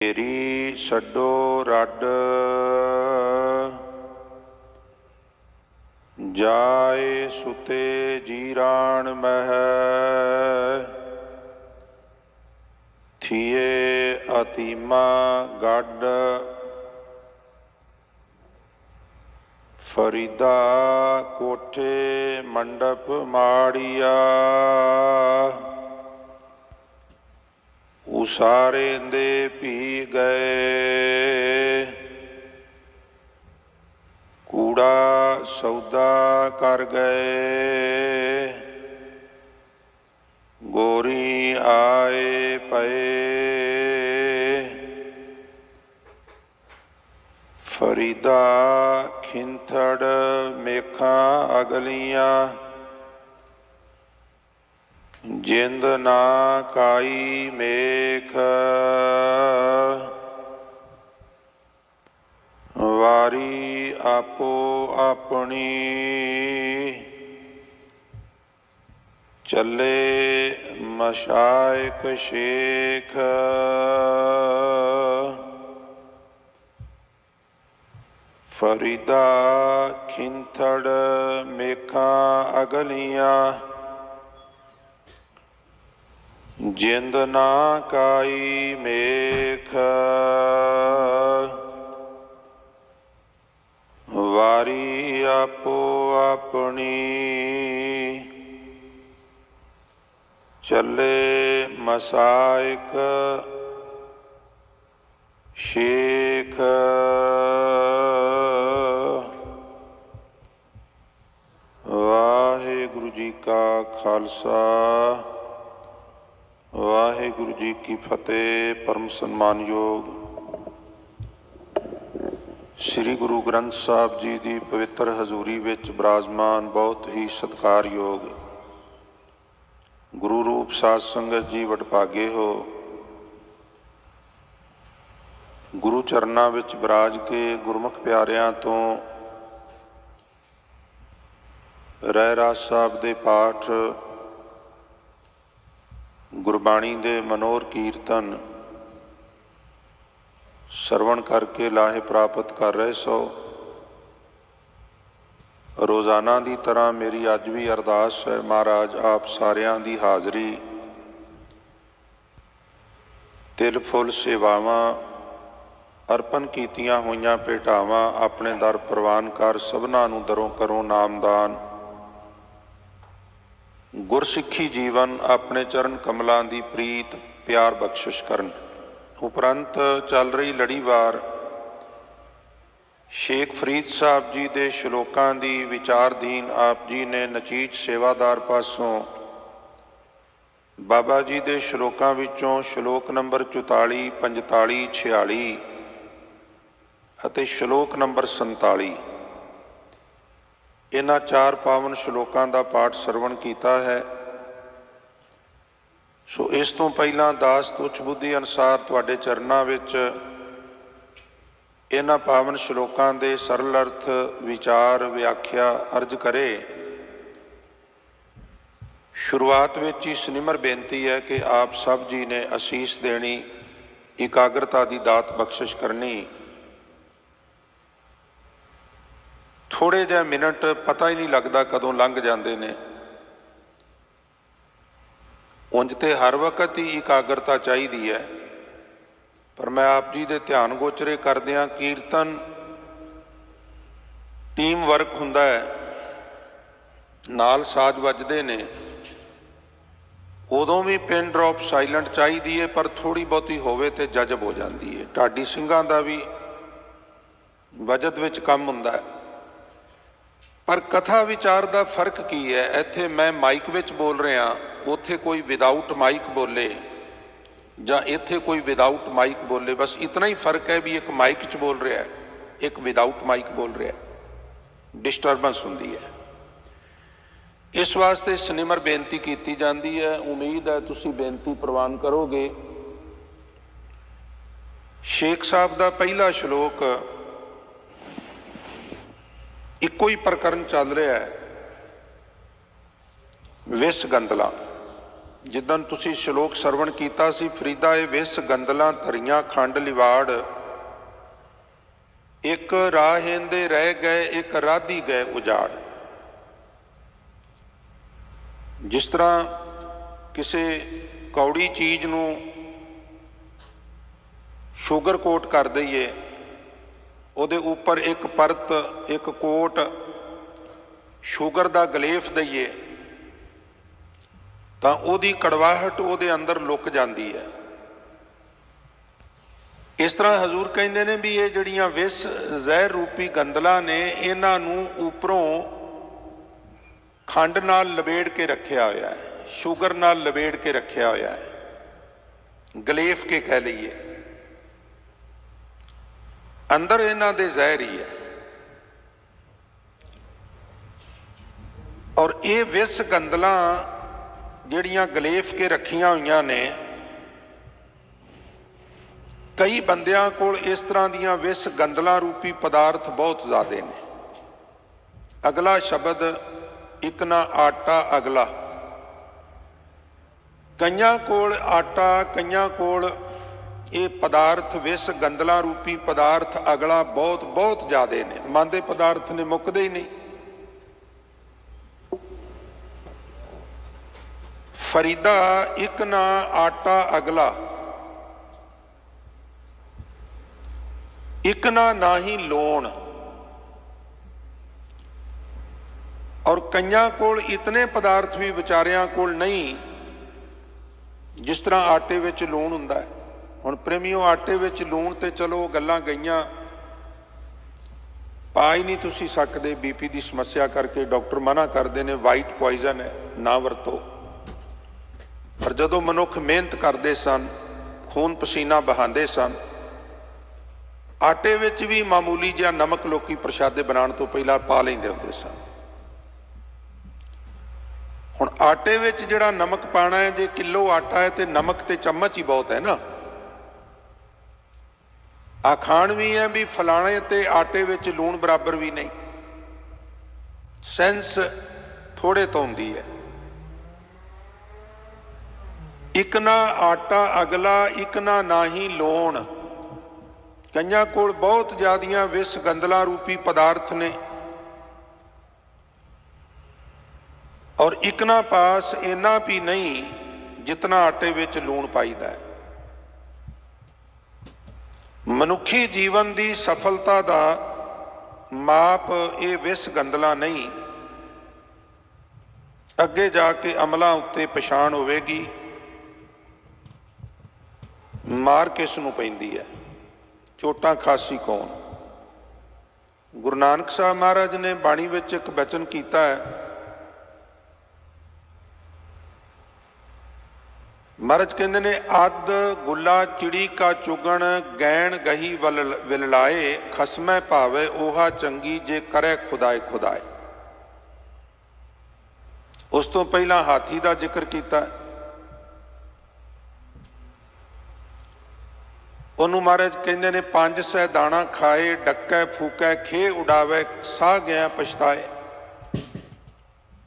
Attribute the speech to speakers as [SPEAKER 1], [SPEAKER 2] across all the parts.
[SPEAKER 1] तेरी छड्डो रड जाए सुते जीरान मह थिए अतीमा गड फरीदा कोठे मंडप माड़िया उसारे दे पी गए कूड़ा सौदा कर गए गोरी आए पए फरीदा खिंथड़ मेखा अगलियां जिंद ना काई मेख वारी आपो अपनी चले मशाइक शेख फरीदा खिंथड़ मेखा अगलियां जिंद ना काई मेख वारी आपो अपनी चले मसाइक शेख। वाहिगुरु जी का खालसा वाहिगुरु जी की फतेह। परम सन्मानयोग श्री गुरु ग्रंथ साहब जी की पवित्र हजूरी विच विराजमान बहुत ही सत्कारयोग गुरु रूप साध संगत जी वडभागे हो। गुरु चरनां विच विराज के गुरमुख प्यारियां तो रहरास साहब दे पाठ गुरबाणी दे मनोहर कीर्तन सरवण करके लाहे प्राप्त कर रहे सो। रोज़ाना की तरह मेरी अज भी अरदास है महाराज आप सारियां दी हाज़री तिल फुल सेवावां अर्पण कीतियां होइयां भेटावां अपने दर प्रवान कर सबना नूं दरों करो नामदान। गुरसिੱਖੀ जीवन अपने चरण कमलों की प्रीत प्यार बख्शिश करन। उपरंत चल रही लड़ीवार शेख फरीद साहब जी के श्लोकों की विचारधीन आप जी ने नचीज सेवादार पासों बाबा जी के श्लोकों विचों श्लोक नंबर 44, 45, 46 अते श्लोक नंबर 47 इन्हां चार पावन श्लोकों का पाठ सरवण किया है। सो इस तो पहला दास तुच्छ बुद्धि अनुसार तुहाडे चरनां विच इन्हां पावन श्लोकों के सरल अर्थ विचार व्याख्या अर्ज करे। शुरुआत विच ही सनिमर बेनती है कि आप सब जी ने असीस देनी एकाग्रता की दात बख्शिश करनी। थोड़े जे मिनट पता ही नहीं लगता कदों लंघ जाते ने। उंज ते हर वक्त ही एकाग्रता चाहिए है पर मैं आप जी दे ध्यान गोचरे करदियां कीर्तन टीम वर्क हुंदा है नाल साज वजदे ने उदों भी पिन ड्रॉप साइलेंट चाहिए है पर थोड़ी बहुती होवे ते जजब हो जाती है। ढाडी ਸਿੰਘਾਂ ਦਾ भी बजट विच कम हुंदा है पर कथा विचार का फर्क की है। इत्थे मैं माइक विच बोल रहा उत्थे कोई विदाउट माइक बोले जां इत्थे कोई विदाउट माइक बोले बस इतना ही फर्क है भी एक माइक च बोल रहा है एक विदाउट माइक बोल रहा है डिस्टर्बेंस हुंदी है। इस वास्ते सनिमर बेनती की जाती है। उम्मीद है तुसीं बेनती प्रवान करोगे। शेख साहब का पहला श्लोक इको ही प्रकरण चल रहा है विस गंदला ਜਿੱਦਣ ਤੁਸੀਂ ਸ਼ਲੋਕ ਸਰਵਣ ਕੀਤਾ ਸੀ, ਫਰੀਦਾ ਇਹ ਵਿਸ ਗੰਦਲਾਂ ਧਰੀਆਂ ਖੰਡ ਲਿਵਾੜ, ਇੱਕ ਰਾਹੇਂਦੇ ਰਹਿ ਗਏ ਇੱਕ ਰਾਧੀ ਗਏ ਉਜਾੜ। ਜਿਸ ਤਰ੍ਹਾਂ ਕਿਸੇ ਕੌੜੀ ਚੀਜ਼ ਨੂੰ ਸ਼ੂਗਰ ਕੋਟ ਕਰ ਦਈਏ, ਉਹਦੇ ਉੱਪਰ ਇੱਕ ਪਰਤ ਇੱਕ ਕੋਟ ਸ਼ੂਗਰ ਦਾ ਗਲੇਫ ਦਈਏ ਤਾਂ ਉਹਦੀ ਕੜਵਾਹਟ ਉਹਦੇ ਅੰਦਰ ਲੁਕ ਜਾਂਦੀ ਹੈ। ਇਸ ਤਰ੍ਹਾਂ ਹਜ਼ੂਰ ਕਹਿੰਦੇ ਨੇ ਵੀ ਇਹ ਜਿਹੜੀਆਂ ਵਿਸ ਜ਼ਹਿਰ ਰੂਪੀ ਗੰਦਲਾਂ ਨੇ, ਇਹਨਾਂ ਨੂੰ ਉੱਪਰੋਂ ਖੰਡ ਨਾਲ ਲਬੇੜ ਕੇ ਰੱਖਿਆ ਹੋਇਆ ਹੈ, ਸ਼ੂਗਰ ਨਾਲ ਲਬੇੜ ਕੇ ਰੱਖਿਆ ਹੋਇਆ ਹੈ, ਗਲੇਫ ਕੇ ਕਹਿ ਲਈਏ। ਅੰਦਰ ਇਹਨਾਂ ਦੇ ਜ਼ਹਿਰ ਹੀ ਹੈ। ਔਰ ਇਹ ਵਿਸ ਗੰਦਲਾਂ ਜਿਹੜੀਆਂ ਗਲੇਫ ਕੇ ਰੱਖੀਆਂ ਹੋਈਆਂ ਨੇ, ਕਈ ਬੰਦਿਆਂ ਕੋਲ ਇਸ ਤਰ੍ਹਾਂ ਦੀਆਂ ਵਿਸ ਗੰਦਲਾਂ ਰੂਪੀ ਪਦਾਰਥ ਬਹੁਤ ਜ਼ਿਆਦੇ ਨੇ। ਅਗਲਾ ਸ਼ਬਦ ਇੱਕ ਨਾ ਆਟਾ ਅਗਲਾ, ਕਈਆਂ ਕੋਲ ਆਟਾ, ਕਈਆਂ ਕੋਲ ਇਹ ਪਦਾਰਥ ਵਿਸ ਗੰਦਲਾਂ ਰੂਪੀ ਪਦਾਰਥ ਅਗਲਾ ਬਹੁਤ ਬਹੁਤ ਜ਼ਿਆਦੇ ਨੇ। ਮਨ ਦੇ ਪਦਾਰਥ ਨੇ, ਮੁੱਕਦੇ ਹੀ ਨਹੀਂ। ਫਰੀਦਾ ਇੱਕ ਨਾ ਆਟਾ ਅਗਲਾ, ਇੱਕ ਨਾ ਹੀ ਲੋਣ। ਔਰ ਕਈਆਂ ਕੋਲ ਇਤਨੇ ਪਦਾਰਥ ਵੀ ਵਿਚਾਰਿਆਂ ਕੋਲ ਨਹੀਂ, ਜਿਸ ਤਰ੍ਹਾਂ ਆਟੇ ਵਿੱਚ ਲੂਣ ਹੁੰਦਾ ਹੈ। ਹੁਣ ਪ੍ਰੇਮੀਓ, ਆਟੇ ਵਿੱਚ ਲੂਣ ਤੇ ਚਲੋ ਗੱਲਾਂ ਗਈਆਂ, ਪਾ ਹੀ ਨਹੀਂ ਤੁਸੀਂ ਸਕਦੇ, ਬੀਪੀ ਦੀ ਸਮੱਸਿਆ ਕਰਕੇ ਡਾਕਟਰ ਮਨਾ ਕਰਦੇ ਨੇ, ਵਾਈਟ ਪੋਇਜ਼ਨ ਹੈ, ਨਾ ਵਰਤੋ। ਪਰ ਜਦੋਂ ਮਨੁੱਖ ਮਿਹਨਤ ਕਰਦੇ ਸਨ, ਖੂਨ ਪਸੀਨਾ ਬਹਾਉਂਦੇ ਸਨ, ਆਟੇ ਵਿੱਚ ਵੀ ਮਾਮੂਲੀ ਜਿਹਾ ਨਮਕ ਲੋਕੀ ਪ੍ਰਸ਼ਾਦੇ ਬਣਾਉਣ ਤੋਂ ਪਹਿਲਾਂ ਪਾ ਲੈਂਦੇ ਹੁੰਦੇ ਸਨ। ਹੁਣ ਆਟੇ ਵਿੱਚ ਜਿਹੜਾ ਨਮਕ ਪਾਣਾ ਹੈ, ਜੇ ਕਿਲੋ ਆਟਾ ਹੈ ਤੇ ਨਮਕ ਤੇ ਚਮਚ ਹੀ ਬਹੁਤ ਹੈ ਨਾ। ਆਖਾਣ ਵੀ ਹੈ ਵੀ ਫਲਾਣੇ ਤੇ ਆਟੇ ਵਿੱਚ ਲੂਣ ਬਰਾਬਰ ਵੀ ਨਹੀਂ, ਸੈਂਸ ਥੋੜੇ ਤੋਂ ਹੁੰਦੀ ਹੈ। ਇੱਕ ਨਾ ਆਟਾ ਅਗਲਾ, ਇੱਕ ਨਾ ਹੀ ਲੋਣ। ਕਈਆਂ ਕੋਲ ਬਹੁਤ ਜ਼ਿਆਦੀਆਂ ਵਿਸ ਗੰਦਲਾਂ ਰੂਪੀ ਪਦਾਰਥ ਨੇ, ਔਰ ਇੱਕ ਨਾ ਪਾਸ ਇੰਨਾ ਵੀ ਨਹੀਂ ਜਿਤਨਾ ਆਟੇ ਵਿੱਚ ਲੂਣ ਪਾਈਦਾ ਹੈ। ਮਨੁੱਖੀ ਜੀਵਨ ਦੀ ਸਫਲਤਾ ਦਾ ਮਾਪ ਇਹ ਵਿਸ ਗੰਦਲਾਂ ਨਹੀਂ, ਅੱਗੇ ਜਾ ਕੇ ਅਮਲਾਂ ਉੱਤੇ ਪਛਾਣ ਹੋਵੇਗੀ। ਮਾਰ ਕਿਸ ਨੂੰ ਪੈਂਦੀ ਹੈ, ਚੋਟਾਂ ਖਾਸੀ ਕੌਣ। ਗੁਰੂ ਨਾਨਕ ਸਾਹਿਬ ਮਹਾਰਾਜ ਨੇ ਬਾਣੀ ਵਿੱਚ ਇੱਕ ਬਚਨ ਕੀਤਾ ਹੈ। ਮਹਾਰਾਜ ਕਹਿੰਦੇ ਨੇ, ਅੱਧ ਗੁੱਲਾ ਚਿੜੀ ਕਾ ਚੁਗਣ, ਗੈਣ ਗਹੀ ਵਿਲ ਲਾਏ, ਖਸਮੈ ਭਾਵੇ 오ਹਾ ਚੰਗੀ, ਜੇ ਕਰੇ ਖੁਦਾਏ ਖੁਦਾਏ। ਉਸ ਤੋਂ ਪਹਿਲਾਂ ਹਾਥੀ ਦਾ ਜ਼ਿਕਰ ਕੀਤਾ। ਉਹਨੂੰ ਮਹਾਰਾਜ ਕਹਿੰਦੇ ਨੇ, 500 ਦਾਣਾ ਖਾਏ, ਡੱਕੈ ਫੂਕੈ ਖੇ ਉਡਾਵੇ, ਸਾਹ ਗਿਆ ਪਛਤਾਏ।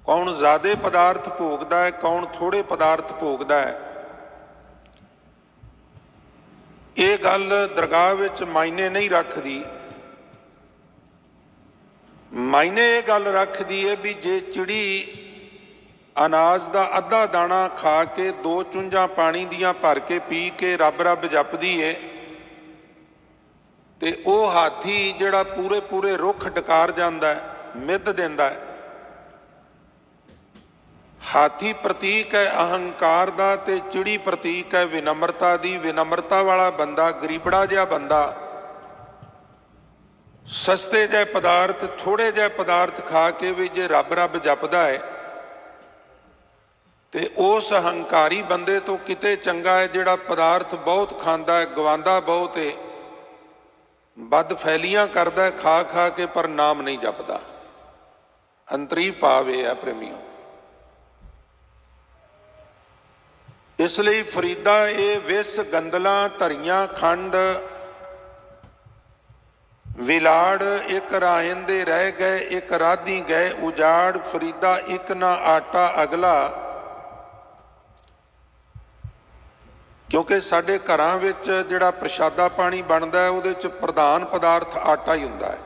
[SPEAKER 1] ਕੌਣ ਜ਼ਿਆਦੇ ਪਦਾਰਥ ਭੋਗਦਾ ਹੈ, ਕੌਣ ਥੋੜੇ ਪਦਾਰਥ ਭੋਗਦਾ ਹੈ, ਇਹ ਗੱਲ ਦਰਗਾਹ ਵਿੱਚ ਮਾਇਨੇ ਨਹੀਂ ਰੱਖਦੀ। ਮਾਇਨੇ ਇਹ ਗੱਲ ਰੱਖਦੀ ਹੈ ਵੀ ਜੇ ਚਿੜੀ ਅਨਾਜ ਦਾ ਅੱਧਾ ਦਾਣਾ ਖਾ ਕੇ 2 ਚੁੰਝਾਂ ਪਾਣੀ ਦੀਆਂ ਭਰ ਕੇ ਪੀ ਕੇ ਰੱਬ ਰੱਬ ਜਪਦੀ ਏ, ਤੇ ਉਹ ਹਾਥੀ ਜਿਹੜਾ ਪੂਰੇ ਰੁੱਖ ਡਕਾਰ ਜਾਂਦਾ ਹੈ, ਮਿੱਧ ਦਿੰਦਾ ਹੈ। ਹਾਥੀ ਪ੍ਰਤੀਕ ਹੈ ਅਹੰਕਾਰ ਦਾ, ਤੇ ਚਿੜੀ ਪ੍ਰਤੀਕ ਹੈ ਵਿਨਮਰਤਾ ਦੀ। ਵਿਨਮਰਤਾ ਵਾਲਾ ਬੰਦਾ, ਗਰੀਬੜਾ ਜਿਹਾ ਬੰਦਾ, ਸਸਤੇ ਜਿਹੇ ਪਦਾਰਥ, ਥੋੜੇ ਜਿਹੇ ਪਦਾਰਥ ਖਾ ਕੇ ਵੀ ਜੇ ਰੱਬ ਰੱਬ ਜਪਦਾ ਹੈ, ਤੇ ਉਸ ਹੰਕਾਰੀ ਬੰਦੇ ਤੋਂ ਕਿਤੇ ਚੰਗਾ ਹੈ ਜਿਹੜਾ ਪਦਾਰਥ ਬਹੁਤ ਖਾਂਦਾ ਹੈ, ਗਵਾਂਦਾ ਬਹੁਤ ਹੈ, ਬਦ ਫੈਲੀਆਂ ਕਰਦਾ ਖਾ ਖਾ ਕੇ, ਪਰ ਨਾਮ ਨਹੀਂ ਜਪਦਾ। ਅੰਤਰੀ ਭਾਵ ਇਹ ਹੈ ਪ੍ਰੇਮੀਓ। ਇਸ ਲਈ ਫਰੀਦਾ ਇਹ ਵਿਸ ਗੰਦਲਾਂ ਧਰੀਆਂ ਖੰਡ ਵਿਲਾੜ, ਇੱਕ ਰਾਹਿੰਦੇ ਰਹਿ ਗਏ ਇੱਕ ਰਾਧੀ ਗਏ ਉਜਾੜ। ਫਰੀਦਾ ਇੱਕ ਨਾ ਆਟਾ ਅਗਲਾ, क्योंकि साडे घरां विच जिहड़ा प्रशादा पानी बनदा है उहदे च प्रधान पदार्थ आटा ही हुंदा है।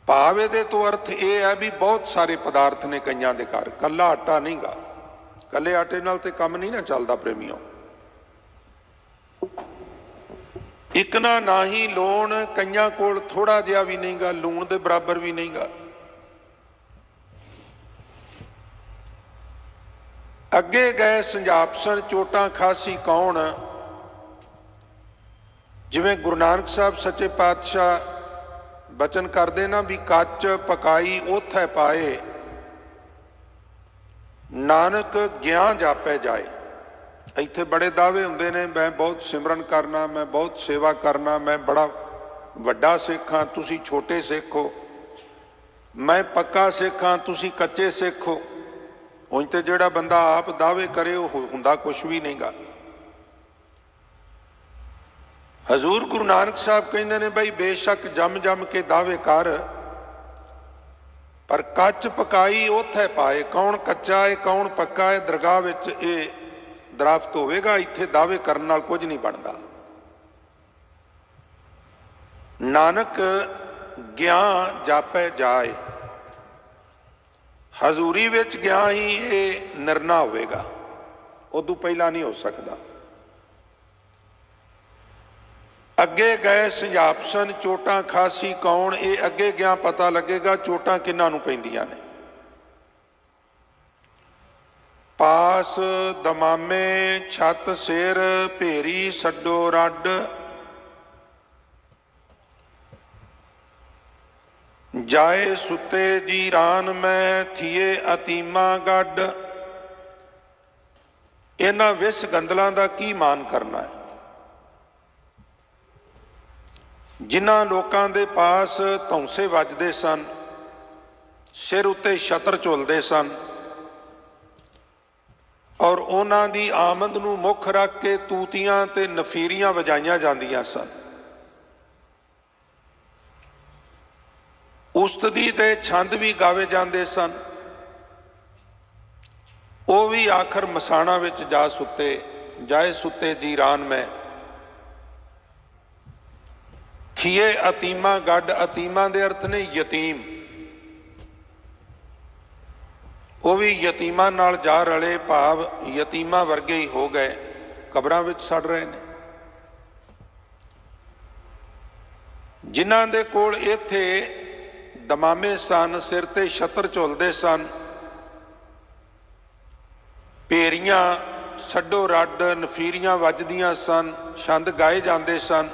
[SPEAKER 1] भाव इहदे तो अर्थ ये है भी बहुत सारे पदार्थ ने कईयां दे घर, कल्ला आटा नहीं गा। कल्ले आटे नाल ते काम नहीं ना चलदा प्रेमियों। एक ना ही लूण, कईयां कोल थोड़ा जिहा भी नहीं गा, लूण दे बराबर भी नहीं गा। अगे गए संजापसन चोटां खासी कौन, जिवें गुरु नानक साहब सच्चे पातशाह बचन करते ना भी कच पकाई ओथै पाए, नानक ज्ञान जापै जाए। इत्थे बड़े दावे हुंदे ने, मैं बहुत सिमरन करना, मैं बहुत सेवा करना, मैं बड़ा वड्डा सिख हाँ, तुसी छोटे सिख हो, मैं पक्का सिख हाँ, तुसी कच्चे सिख हो। उंज ते जिहड़ा बंदा आप दावे करे हुंदा कुछ भी नहीं गा। हजूर गुरु नानक साहब कहते ने बई बेशक जम जम के दावे कर, पर कच पकाई ओथे पाए। कौन कच्चा है कौन पक्का है, दरगाह विच ये दराफ्त होवेगा। इत्थे दावे करन नाल कुछ नहीं बनता। नानक ज्ञान जापै जाए, हजूरी विच ज्ञान ही ये निर्णय होवेगा, उदों पहला नहीं हो सकता। अगे गए संजापसन चोटां खासी कौन, ये अगे गया पता लगेगा चोटां किन्हां नूं पैंदियां ने। पास दमामे छत सिर भेरी सड्डो रड, जाए सुते जी रान में थिए अतीमा गड। इन्हां विस गंदलां दा की मान करना है। जिन्हां लोकां दे पास धौंसे वजदे सन, सिर उत्ते छत्र झुलदे सन और उन्हां दी आमद नूं मुख रख के तूतियां ते नफीरियां वजाइयां जांदियां सन। उस्तदी ते छंद भी गावे जाते सन। वो भी आखिर मसाणा विच जा सुते, जाए सुते जी रान में थिए अतीमा गड। अतीमा दे अर्थ ने यतीम। वो भी यतीमां नाल जा रले, भाव यतीमां वर्गे ही हो गए, कबरां विच सड़ रहे ने। जिन्हां दे कोल इत्थे दमामे सन, सिर ते छत्र झुलदे सन, भेरियां छड्डो रड नफीरियां वजदियां सन, छंद गाए जाते सन,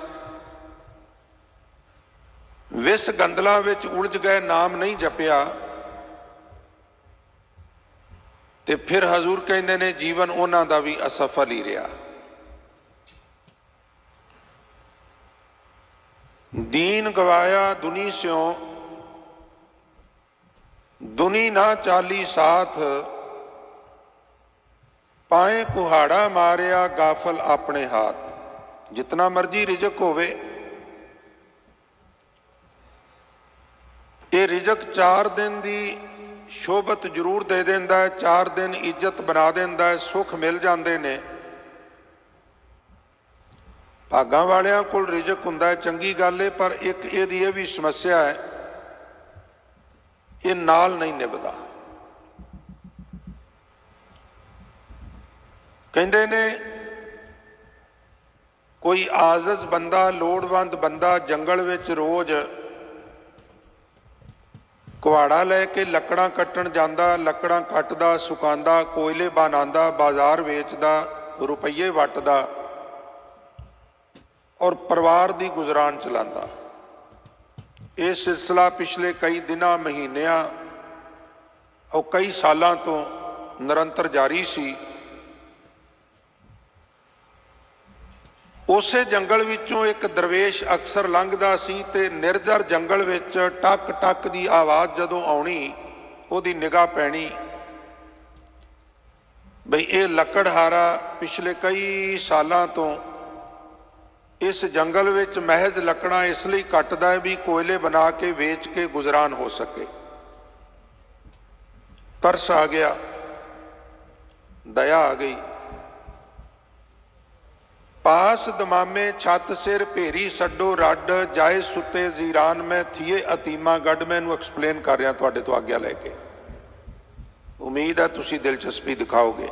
[SPEAKER 1] विस गंदलां विच उलझ गए, नाम नहीं जपिया, ते फिर हजूर कहते ने जीवन उन्हां दा भी असफल ही रहा। दीन गवाया दुनी स्यों, दुनी ना चाली साथ, पाए कुहाड़ा मारिया गाफल अपने हाथ। जितना मर्जी रिजक होवे, ये रिजक 4 दिन दी शोभत जरूर दे देंदा है, 4 दिन इज्जत बना देंदा है, सुख मिल जाते ने। भागां वालियां कोल रिजक हुंदा है, चंगी गल है, पर एक इहदी ये भी समस्या है, ये नाल नहीं निभदा। कहंदे ने कोई आजज बंदा, लोड़वंद बंदा जंगल विच रोज कुहाड़ा लैके लकड़ां कट्टण जांदा, लकड़ां कट्टदा, सुकांदा, कोयले बनांदा, बाजार वेचदा, रुपये वटदा और परिवार दी गुजरान चलांदा। ये सिलसिला पिछले कई दिनों, महीनों और कई सालों तो निरंतर जारी सी। उसे जंगल विचों एक दरवेश अक्सर लंघदा सी ते निर्जर जंगल विच टक टक दी आवाज़ जदों आउणी, उहदी निगाह पैणी बई ये लकड़हारा पिछले कई सालों तो इस जंगल विच महज लकड़ां इसलिए कटदा है भी कोयले बना के वेच के गुजरान हो सके। तरस आ गया, दया आ गई, पास दमामे छत सिर भेरी सड्डो रड जाए सुते जीरान में थिए अतीमा गढ़। मैं इनू एक्सप्लेन कर रहा तुहाडे तो आग्या लैके, उम्मीद है तुसी दिलचस्पी दिखाओगे।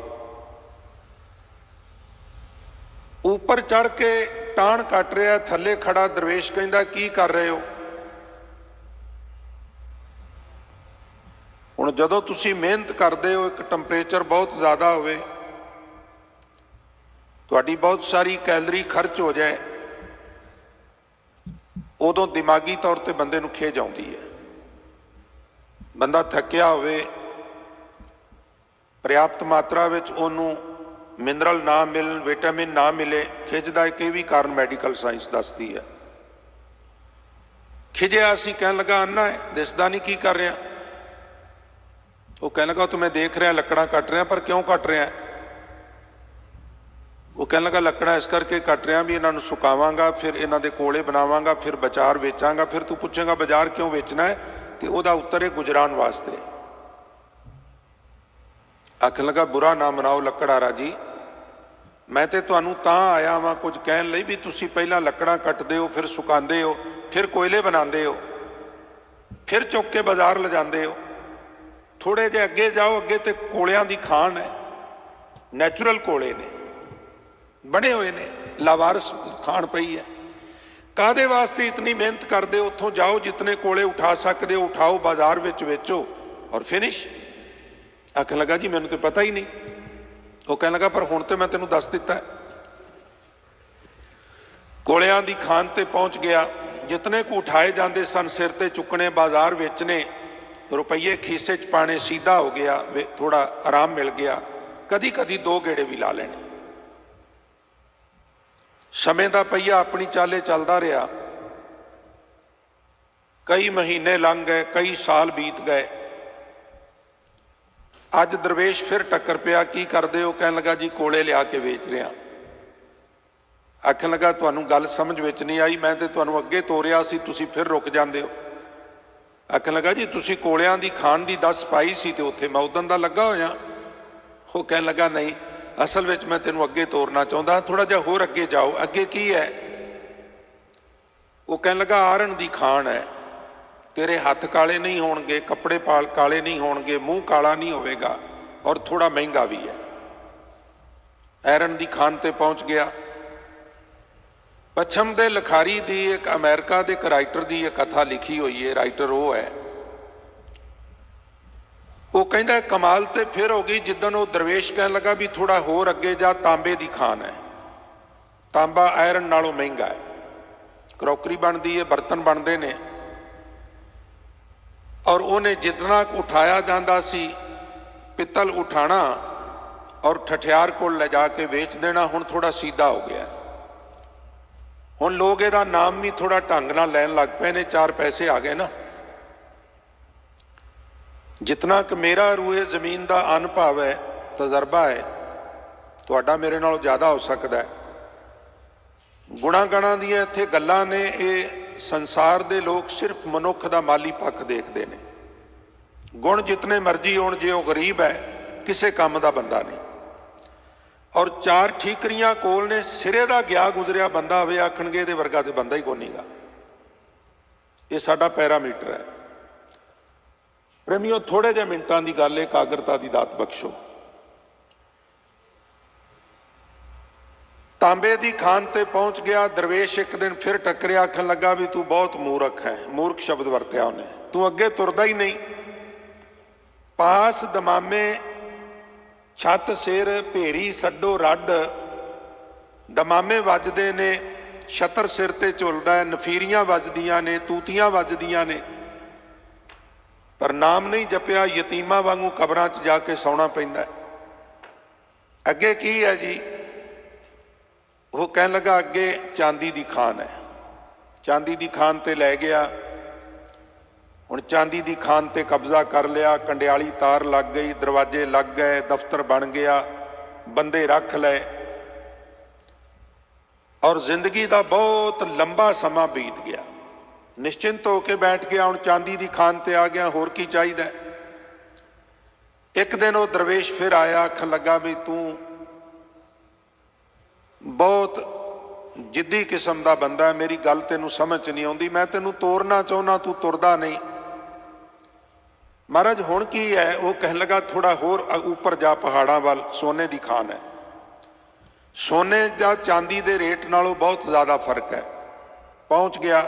[SPEAKER 1] ऊपर चढ़ के टाण कट रहा, थले खड़ा दरवेश कहंदा की कर रहे हो। हुण जदों तुसी मेहनत करते हो, एक टंपरेचर बहुत ज़्यादा होवे, तुहाडी बहुत सारी कैलरी खर्च हो जाए, उदों दिमागी तौर पर बंदे नूं खिज आउंदी है। बंदा थकिया होवे, पर्याप्त मात्रा विच उहनूं मिनरल ना मिलन, विटामिन ना मिले, खिज का एक भी कारण मैडिकल साइंस दसदी है। खिजिया असीं कहण लगा अन्ना है, दिसदा नहीं की कर रहा। वो कहने लगा तो मैं देख रहा लकड़ा कट रहा, पर क्यों कट रहा है? वो कहने लगा लकड़ा इस करके कट रहा भी इन्हों सुकावांगा, फिर इन्हों के कोले बनावांगा, फिर बाजार वेचांगा। फिर तू पूछेगा बाजार क्यों वेचना है? तो वह उत्तर है गुजरान वास्ते। आखन लगा बुरा ना मनाओ लकड़ारा जी, मैं तो तुहानूं तां आया वां कुछ कहण लई भी तुसीं पहलां लकड़ां कटदे हो, फिर सुकांदे हो, फिर कोयले बनांदे हो, फिर चुक के बाजार लिजांदे हो। थोड़े जे अगे जाओ, अगे तो कोलियां दी खान है, नैचुरल कोले ने बने हुए ने, लावारस खान पई है। कादे वास्ते इतनी मेहनत करदे हो? उत्थों जाओ, जितने कोले उठा सकते हो उठाओ, बाजार विच बेचो और फिनिश। आखन लगा जी मैनूं तो पता ही नहीं। वो कहने लगा पर हुण तो मैं तेनों दस दिता है। कोलियां दी खान ते पहुँच गया, जितने को उठाए जाते सन सिर ते चुकने, बाजार बेचने, रुपये खीसे च पाने, सीधा हो गया, थोड़ा आराम मिल गया। कदी कदी दो गेड़े भी ला लेने। समय का पहिया अपनी चाले चलता रहा, कई महीने लंघ गए, कई साल बीत गए। अज दरवेश फिर टक्कर पिया, की करदे हो? कहने लगा जी कोले लिया के बेच रहा। आखन लगा तुहानूं गल समझ विच नहीं आई, मैं तो तुहानूं अगे तोरिया सी, तुसीं फिर रुक जांदे हो। आखन लगा जी तुसीं कोलियां दी खान दी दस पाई सी ते उत्थे मैं उदन दा लगा होया। वो कहने लगा नहीं, असल विच मैं तेनों अगे तोरना चाहता, थोड़ा जिहा होर अगे जाओ। अगे की है? वो कहने लगा आरण दी खान है, तेरे हथ काले नहीं होणगे, कपड़े पाल काले नहीं होणगे, मूँह काला नहीं होवेगा, और थोड़ा महंगा भी है। आयरन दी खान ते पहुँच गया। पच्छम दे लिखारी दी एक अमेरिका दे एक राइटर दी एक कथा लिखी हुई है, राइटर वो है। वो कहता कमाल तो फिर हो गई जिदन वो दरवेश कहने लगा भी थोड़ा होर अगे जा, तांबे की खान है, तांबा आयरन नालों महंगा है, क्रॉकरी बनती है, बर्तन बनते हैं, और उन्हें जितना उठाया जाता सी पित्तल उठाना और ठठियार को ले जाके बेच देना, हुण थोड़ा सीधा हो गया। हुण लोग इहदा नाम भी थोड़ा ढंग नाल लैन लग पे ने, चार पैसे आ गए ना। जितना कि मेरा रूए जमीन का अनुभव है, तजर्बा है, तुहाडा मेरे नालों ज़्यादा हो सकता है। गुणा गणा दियां इत्थे गल्लां ने, ये संसार दे लोग सिर्फ मनुख का माली पक्ष देखते हैं। गुण जितने मर्जी होण, जे वो गरीब है किसी काम का बंदा नहीं, और चार ठीकरियां कोल ने, सिरे का गया गुजरिया बंदा होवे आखणगे इहदे वर्गा तो बंदा ही कोई नहींगा। ये साडा पैरामीटर है। प्रेमियों थोड़े जे मिनटां की गल, एकाग्रता की दात बख्शो। तांबे की खान ते पहुँच गया दरवेश, एक दिन फिर टकरिया, आखन लगा भी तू बहुत मूर्ख है। मूर्ख शब्द वरत्या उन्हें, तू अगे तुरदा ही नहीं। पास दमामे छत सिर भेरी सड्डो रड, दमामे वजदे ने, छतर सिर ते झुलदा है, नफीरियां वजदियां ने, तूतियां वजदियां ने, पर नाम नहीं जपिया। यतीमा वांगू कबरां च जाके सौना पैंदा है। अगे की है जी? वो कहने लगा अगे चांदी की खान है। चांदी की खान ते लै गया। हुण चांदी की खान ते कब्जा कर लिया, कंडियाली तार लग गई, दरवाजे लग गए, दफ्तर बन गया, बंदे रख ले, और जिंदगी का बहुत लंबा समा बीत गया। निश्चिंत होकर बैठ गया, हुण चांदी की खान ते आ गया, होर की चाहिदा। एक दिन वो दरवेश फिर आया, आखन लगा भी तू बहुत जिद्दी किस्म का बंदा है, मेरी गल तेनू समझ नहीं आउंदी, मैं तेनू तोरना चाहुंदा तू तुरदा नहीं। महाराज हुण की है, वो कहन लगा थोड़ा होर ऊपर जा पहाड़ां वाल, सोने की खान है, सोने का चांदी के रेट नालों बहुत ज़्यादा फर्क है। पहुँच गया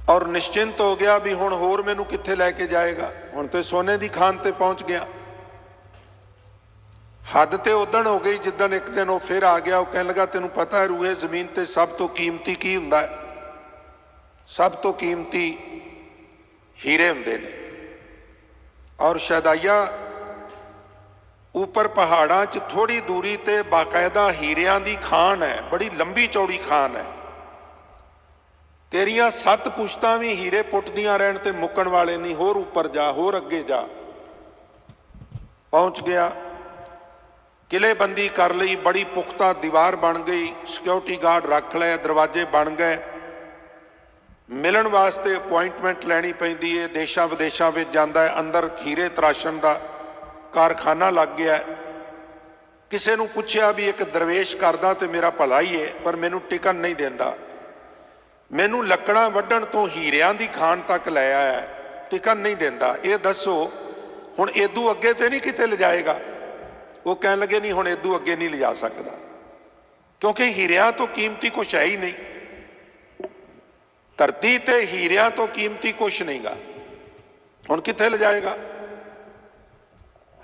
[SPEAKER 1] और निश्चिंत हो गया भी हुण होर मैनू कित्थे लैके जाएगा, हुण तो सोने की खान ते पहुँच गया। हद ते उदण हो गई जिदन एक दिन वो फिर आ गया। वो कहने लगा तेनू पता है रूहे जमीन ते सब तो कीमती की हुंदा है? सब तो कीमती हीरे हुंदे ने। और शहदाइया ऊपर पहाड़ां च थोड़ी दूरी ते बाकायदा हीरियां दी खान है, बड़ी लंबी चौड़ी खान है। तेरियां 7 पुश्तां भी हीरे पुटदियां रहन ते मुक्कण वाले नहीं, होर ऊपर जा, होर अगे जा। पहुंच गया, किलेबंदी कर ली, बड़ी पुख्ता दीवार बन गई, सिक्योरिटी गार्ड रख लिया, दरवाजे बन गए। मिलन वास्ते अपॉइंटमेंट लैनी पैंदी है, देशों विदेशों में जाता है, अंदर हीरे तराशण का कारखाना लग गया है। किसी नूं पुछया भी एक दरवेश करदा तो मेरा भला ही है, पर मैनू टिकन नहीं देंदा, मैनू लकड़ा वड्डण तो हीरियां दी खान तक लै आया, टिकन नहीं देंदा। ये दसो हुण इदू अगे तो नहीं किते ले जाएगा? वो कह लगे नहीं हुण इदू अगे नहीं ले जा सकता, क्योंकि हीरियां तो कीमती कुछ है ही नहीं। धरती ते हीरियां तो कीमती कुछ नहीं गा, हुण कित्थे ले जाएगा?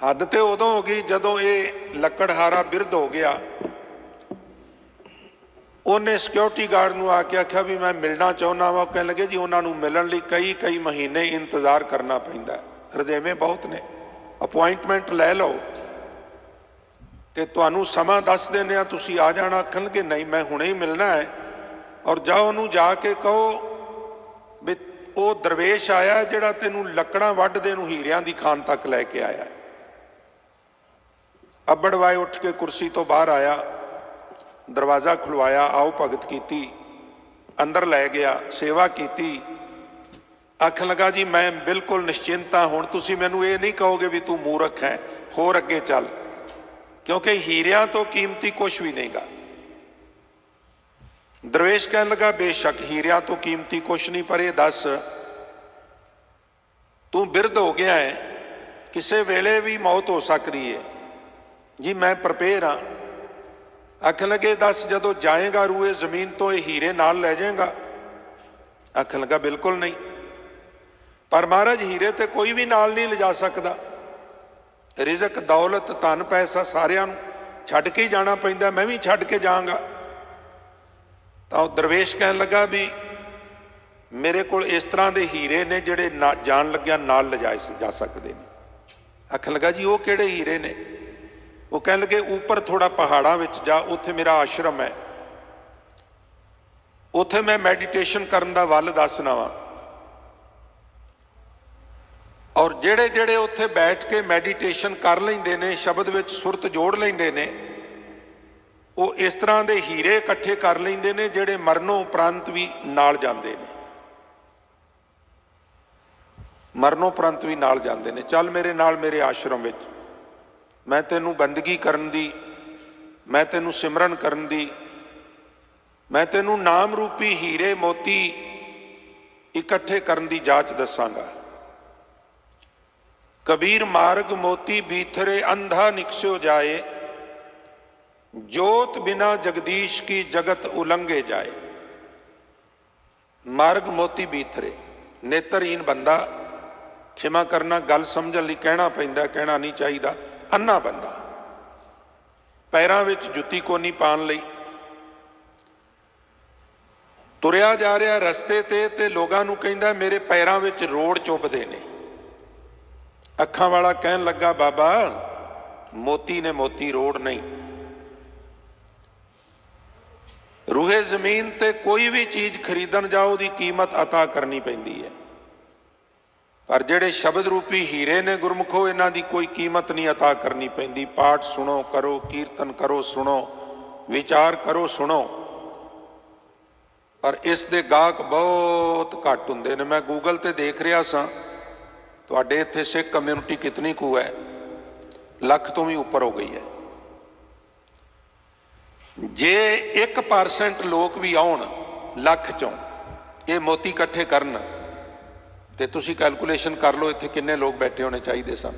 [SPEAKER 1] हद ते उदों हो गई जदों ये लकड़हारा बिरध हो गया। उन्हें सिक्योरिटी गार्ड नूं आके आख्या भी मैं मिलना चाहुंदा वा। कह लगे जी उन्होंने मिलण लई कई कई महीने इंतजार करना पैंदा, रजेवे बहुत ने, अपॉइंटमेंट लै लो तो तुहानूं समा दस देने, तुसीं आ जाना। आखणगे नहीं मैं हुणे ही मिलना है। और जाओ उन्होंने जाके कहो भी वो दरवेश आया जिहड़ा तैनूं लकड़ां वड्ढदे नूं हीरियां दी खान तक लैके आया। अब्बड़वाए उठ के कुर्सी तो बाहर आया, दरवाज़ा खुलवाया, आओ भगत की, अंदर लै गया, सेवा की। आखन लगा जी मैं बिल्कुल निश्चिंत हाँ, हुण तुसीं मैनूं ये नहीं कहोगे भी तू मूर्ख है, होर अगे चल, क्योंकि हीरियां तो कीमती कुछ भी नहीं गा। दरवेश कहन लगा बेशक हीरियां तो कीमती कुछ नहीं, पर यह दस तू बिरध हो गया है, किसी वेले भी मौत हो सकती है। जी मैं प्रिपेयर हाँ। आखन लगे दस जदों जाएगा रूए जमीन तो ये हीरे नाल लै जाएगा? आखन लगा बिल्कुल नहीं। पर महाराज हीरे तो कोई भी नाल नहीं ले जा सकता, रिजक दौलत धन पैसा सारियां छड्ड के ही जाना पैंदा, मैं भी छड्ड के जाऊंगा। तो दरवेश कहन लगा भी मेरे को इस तरह के हीरे ने जिहड़े जान लग्या नाल ले जा सकते हैं। आखन लगा जी वो किहड़े हीरे ने? वो कह लगे ऊपर थोड़ा पहाड़ां विच जा, उत्थे मेरा आश्रम है, उत्थे मैं मैडिटेशन करन दा वल दसना वा। और जेड़े जेड़े उत्थे बैठ के मैडिटेशन कर लेंदे ने, शब्द विच सुरत जोड़ लेंदे ने, वो इस तरह के हीरे इकट्ठे कर लेंदे ने जेड़े मरनों उपरंत भी नाल जांदे ने, मरनों उपरंत भी नाल जांदे ने। चल मेरे नाल मेरे आश्रम विच, मैं तेनू बंदगी करन दी, मैं तेनू सिमरन करन दी, मैं तेनू नाम रूपी हीरे मोती इकट्ठे करन दी जाच दसांगा। कबीर मार्ग मोती भीतरे अंधा निकस्यो जाए, जोत बिना जगदीश की जगत उलंघे जाए। मार्ग मोती भीतरे, नेत्रहीन बंदा, खिमा करना गल समझण लई कहना पैंदा, कहना नहीं चाहिदा। अन्ना बंदा, पैरां विच जुत्ती कोनी पाण लई, तुरिया जा रहा रस्ते ते लोगां नूं कहिंदा मेरे पैरां विच रोड़ चुभदे ने। अखां वाला कहन लगा बाबा मोती ने मोती, रोड़ नहीं। रूहे जमीन ते कोई भी चीज खरीदन जाओ दी कीमत अता करनी पैंदी है, पर जेड़े शब्द रूपी हीरे ने गुरमुखो, इन्हां दी कोई कीमत नहीं अता करनी पैंदी। पाठ सुनो करो, कीर्तन करो सुनो, विचार करो सुनो, पर इस दे गाहक बहुत घट हुंदे ने। मैं गूगल ते देख रहा सा, तुहाडे इत्थे सिख कम्यूनिटी कितनी कु है? लख तो भी उपर हो गई है। ਜੇ 1% ਲੋਕ ਵੀ ਆਉਣ ਲੱਖ ਚੋਂ ਇਹ ਮੋਤੀ ਇਕੱਠੇ ਕਰਨ ਤੇ ਤੁਸੀਂ ਕੈਲਕੂਲੇਸ਼ਨ ਕਰ ਲਓ ਇੱਥੇ ਕਿੰਨੇ ਲੋਕ ਬੈਠੇ ਹੋਣੇ ਚਾਹੀਦੇ ਸਨ।